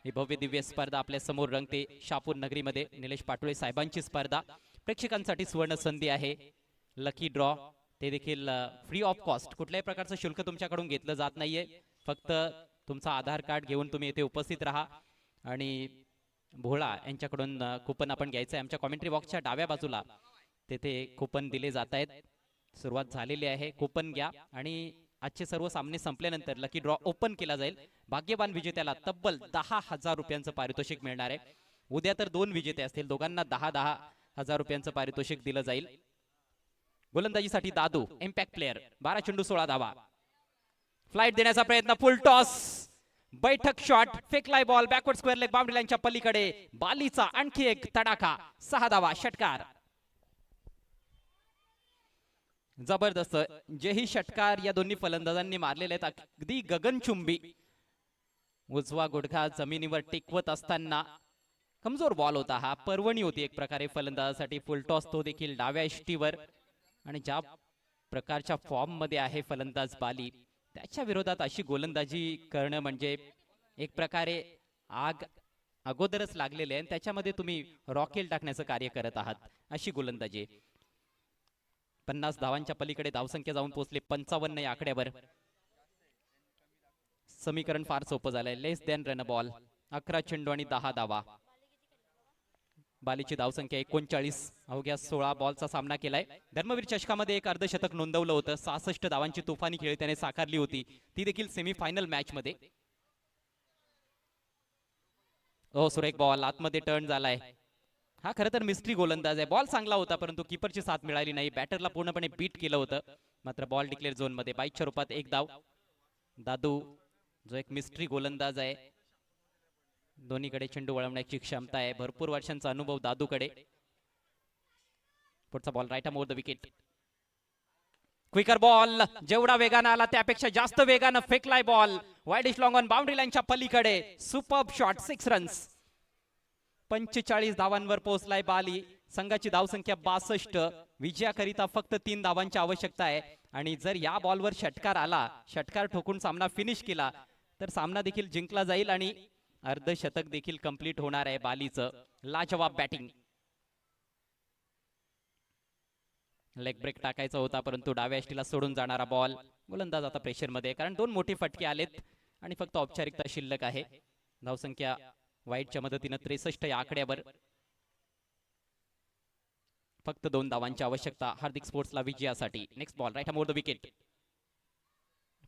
ही भव्य दिव्य स्पर्धा आपल्या समोर रंगते. शहापूर नगरीमध्ये निलेश पाटोळे साहेबांची स्पर्धा प्रेक्षकांसाठी सुवर्ण संधी आहे. लकी ड्रॉ ते देखील फ्री ऑफ कॉस्ट, कुठल्याही प्रकारचं शुल्क तुमच्याकडून घेतलं जात नाहीये. फक्त तुमचा आधार कार्ड घेऊन तुम्ही इथे उपस्थित राहा आणि भोळा यांच्याकडून कुपन आपण घ्यायचं आहे. आमच्या कॉमेंट्री बॉक्सच्या डाव्या बाजूला तेथे कुपन दिले जात आहेत. सुरुवात झालेली आहे. कुपन घ्या आणि आजचे सर्व सामने संपल्यानंतर लकी ड्रॉ ओपन केला जाईल. भाग्यवान विजेत्याला तब्बल 10,000 रुपयांचं पारितोषिक मिळणार आहे. उद्या तर 2 विजेते असतील, दोघांना 10,000 रुपयांचं पारितोषिक दिलं जाईल. गोलंदाजीसाठी दादू इम्पॅक्ट प्लेअर, 12 चेंडू 16 धावा. फ्लाइट देण्याचा प्रयत्न, फुल टॉस, बैठक शॉट, फेकलाय ball backward square leg boundary लाईनच्या पलीकडे. बालीचा आणखी एक तडाखा, 6 धावा, षटकार. जबरदस्त जेही षटकार या दोन्ही फलंदाजांनी मारलेले आहेत, अगदी गगनचुंबी. उजवा गुडघा जमिनीवर टेकवत असताना कमजोर बॉल होता हा, पर्वणी होती एक प्रकारे फलंदाजासाठी. फुल टॉस तो देखील डाव्या इष्टीवर. आणि ज्या प्रकारच्या फॉर्म मध्ये आहे फलंदाज बाली, त्याच्या विरोधात अशी गोलंदाजी करणं म्हणजे एक प्रकारे आग अगोदरच लागलेले आहे आणि त्याच्यामध्ये तुम्ही रॉकेल टाकण्याचं कार्य करत आहात. अशी गोलंदाजी. 50 धावांच्या पलीकडे धावसंख्या जाऊन पोहोचले 55 या आकड्यावर. समीकरण फार सोपं झालंय. लेस दॅन रन बॉल, 11 चेंडू आणि 10 धावा. बालीची धावसंख्या 39, अवघ्या 16 बॉलचा सामना केलाय. धर्मवीर चषकामध्ये एक अर्धशतक नोंदवलं होतं. 66 धावांची तुफानी खेळी त्याने साकारली होती, ती देखील सेमीफायनल मॅच मध्ये. सुरेख बॉल आतमध्ये टर्न झालाय. हा खरं तर मिस्ट्री गोलंदाज आहे. बॉल चांगला होता परंतु कीपरची साथ मिळाली नाही. बॅटरला पूर्णपणे बीट केलं होतं. मात्र बॉल डिक्लेअर झोन मध्ये. 22च्या रूपात एक धाव. दादू जो एक मिस्ट्री गोलंदाज आहे, दोन्हीकडे चेंडू वळवण्याची क्षमता आहे, भरपूर वर्षांचा अनुभव दादूकडे. पुढचा ball right over the wicket. Quicker ball, जेवढा वेगानं आला त्यापेक्षा जास्त वेगानं फेकलाय ball. Widish long on boundary लाईनच्या पलीकडे. Superb shot, 6 runs. 45 धावांवर पोहोचलाय बाली. संघाची धावसंख्या 62. विजयाकरिता फक्त 3 धावांची आवश्यकता आहे. आणि जर या बॉलवर षटकार आला, षटकार ठोकून सामना फिनिश केला तर सामना देखील जिंकला जाईल आणि अर्धशतक देखील कंप्लीट होणार आहे बालीचं. लाजवाब बॅटिंग. लेग ब्रेक टाकायचा होता परंतु डाव्या इष्टीला सोडून जाणारा बॉल. गोलंदाज आता प्रेशर मध्ये, कारण 2 मोठे फटके आलेत आणि फक्त औपचारिकता शिल्लक आहे. धावसंख्या वाईटच्या मदतीनं 63 या आकड्यावर. फक्त 2 धावांची आवश्यकता हार्दिक स्पोर्ट्सला विजयासाठी. Next ball right over the wicket.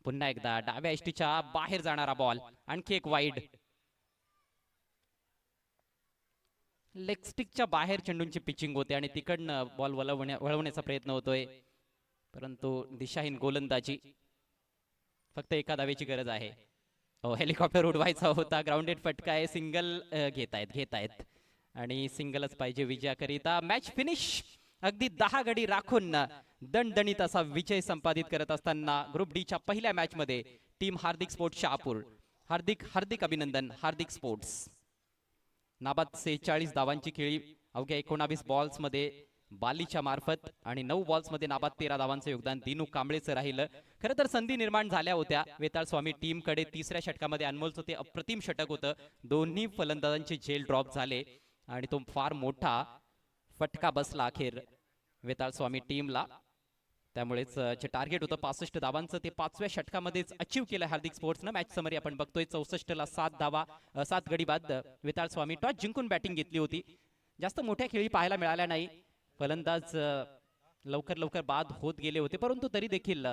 पुन्हा एकदा डाव्या इष्टीच्या बाहेर जाणारा बॉल. आणखी एक वाईड. लेग स्टिकच्या बाहेर चेंडूंची पिचिंग होते आणि तिकडनं बॉल वळवण्याचा प्रयत्न होतोय परंतु दिशाहीन गोलंदाजी. फक्त एका धावेची गरज आहे. हेलिकॉप्टर उडवायचा होता. ग्राउंडेड फटका आहे. सिंगल घेतायत आणि सिंगलच पाहिजे विजयाकरिता. Match finish. अगदी 10 गडी राखून दणदणीत असा विजय संपादित करत असताना ग्रुप डी च्या पहिल्या मॅच मध्ये टीम हार्दिक स्पोर्ट्स शहापूर. हार्दिक अभिनंदन हार्दिक स्पोर्ट्स. नाबाद 46 धावांची खेळी अवघ्या 19 बॉल्स मध्ये बालीच्या मार्फत आणि 9 बॉल्स मध्ये नाबाद 13 धावांचं योगदान दिनू कांबळेचं राहिलं. खरं तर संधी निर्माण झाल्या होत्या वेताळ स्वामी टीम कडे. 3ऱ्या षटकामध्ये अनमोलचं ते अप्रतिम षटक होतं. दोन्ही फलंदाजांचे झेल ड्रॉप झाले आणि तो फार मोठा फटका बसला अखेर वेताळ स्वामी टीमला. त्यामुळेच जे टार्गेट होतं 65 धावांचं ते 5व्या षटकामध्येच अचीव केलं हार्दिक स्पोर्ट्सनं. मॅच समरी आपण बघतोय. 64ला 7 गडी बाद. वेताळ स्वामी टॉस जिंकून बॅटिंग घेतली होती. जास्त मोठ्या खेळी पाहायला मिळाल्या नाही. फलंदाज लवकर बाद होत गेले होते परंतु तरी देखील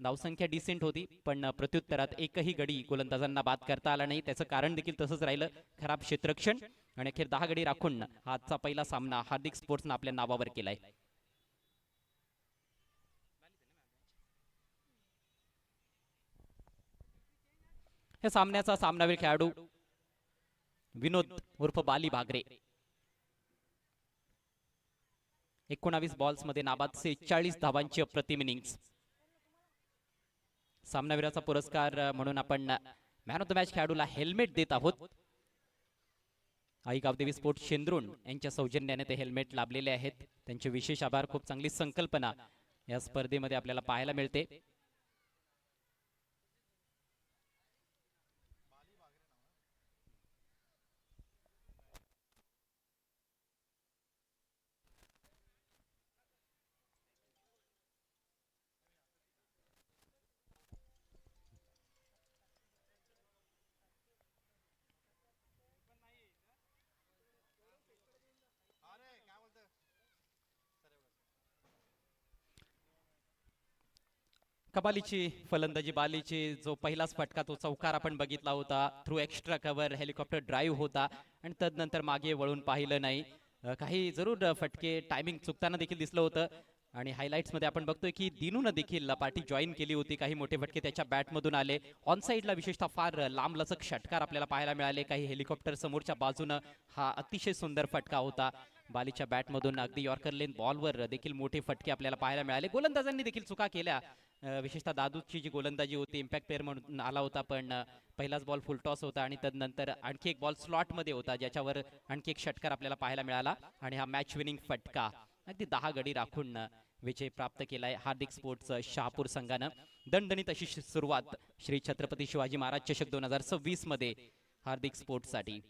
धावसंख्या डिसेंट होती. पण प्रत्युत्तरात एकही गडी गोलंदाजांना बाद करता आला नाही. त्याचं कारण देखील तसंच राहिलं, खराब क्षेत्ररक्षण. आणि अखेर 10 गडी राखून आजचा पहिला सामना हार्दिक स्पोर्ट्सनं आपल्या नावावर केलाय. या सामन्याचा सामनावीर खेळाडू विनोद उर्फ बाली भागरे. 19 बॉल्स मध्ये नाबाद 46 धावांची अप्रतिम इनिंग्स. सामनावीराचा पुरस्कार म्हणून आपण मॅन ऑफ द मॅच खेळाडूला हेल्मेट देत आहोत. आई गावदेवी स्पोर्ट्स शेंद्रुण यांच्या सौजन्याने ते हेल्मेट लाभलेले आहेत. त्यांचे विशेष आभार. खूप चांगली संकल्पना या स्पर्धेमध्ये आपल्याला पाहायला मिळते. कबालीची फलंदाजी बालीची जो पहिलाच फटका तो चौकार आपण बघितला होता. Through extra cover helicopter drive होता आणि तदनंतर मागे वळून पाहिलं नाही. काही जरूर फटके टायमिंग चुकताना देखील दिसलं होतं आणि हायलाइट्स मध्ये आपण बघतोय की दिनूनं देखील पार्टी जॉईन केली होती. काही मोठे फटके त्याच्या बॅटमधून आले. ऑन साईडला विशेषतः फार लांब लचक षटकार आपल्याला पाहायला मिळाले. काही हेलिकॉप्टर समोरच्या बाजूनं हा अतिशय सुंदर फटका होता. बालीच्या बॅटमधून अगदी यॉर्कर लेन बॉलवर देखील मोठे फटके आपल्याला पाहायला मिळाले. गोलंदाजांनी देखील चुका केल्या. विशेषतः दादूची जी गोलंदाजी होती इम्पॅक्ट प्लेअर म्हणून आला होता, पण पहिलाच बॉल फुल टॉस होता आणि तदनंतर आणखी एक बॉल स्लॉटमध्ये होता ज्याच्यावर आणखी एक षटकार आपल्याला पाहायला मिळाला आणि हा मॅच विनिंग फटका अगदी 10 गडी राखून विजय प्राप्त केलाय हार्दिक स्पोर्ट्स शहापूर संघानं. दणदणीत अशी सुरुवात श्री छत्रपती शिवाजी महाराज चषक 2026 मध्ये हार्दिक स्पोर्ट्स साठी.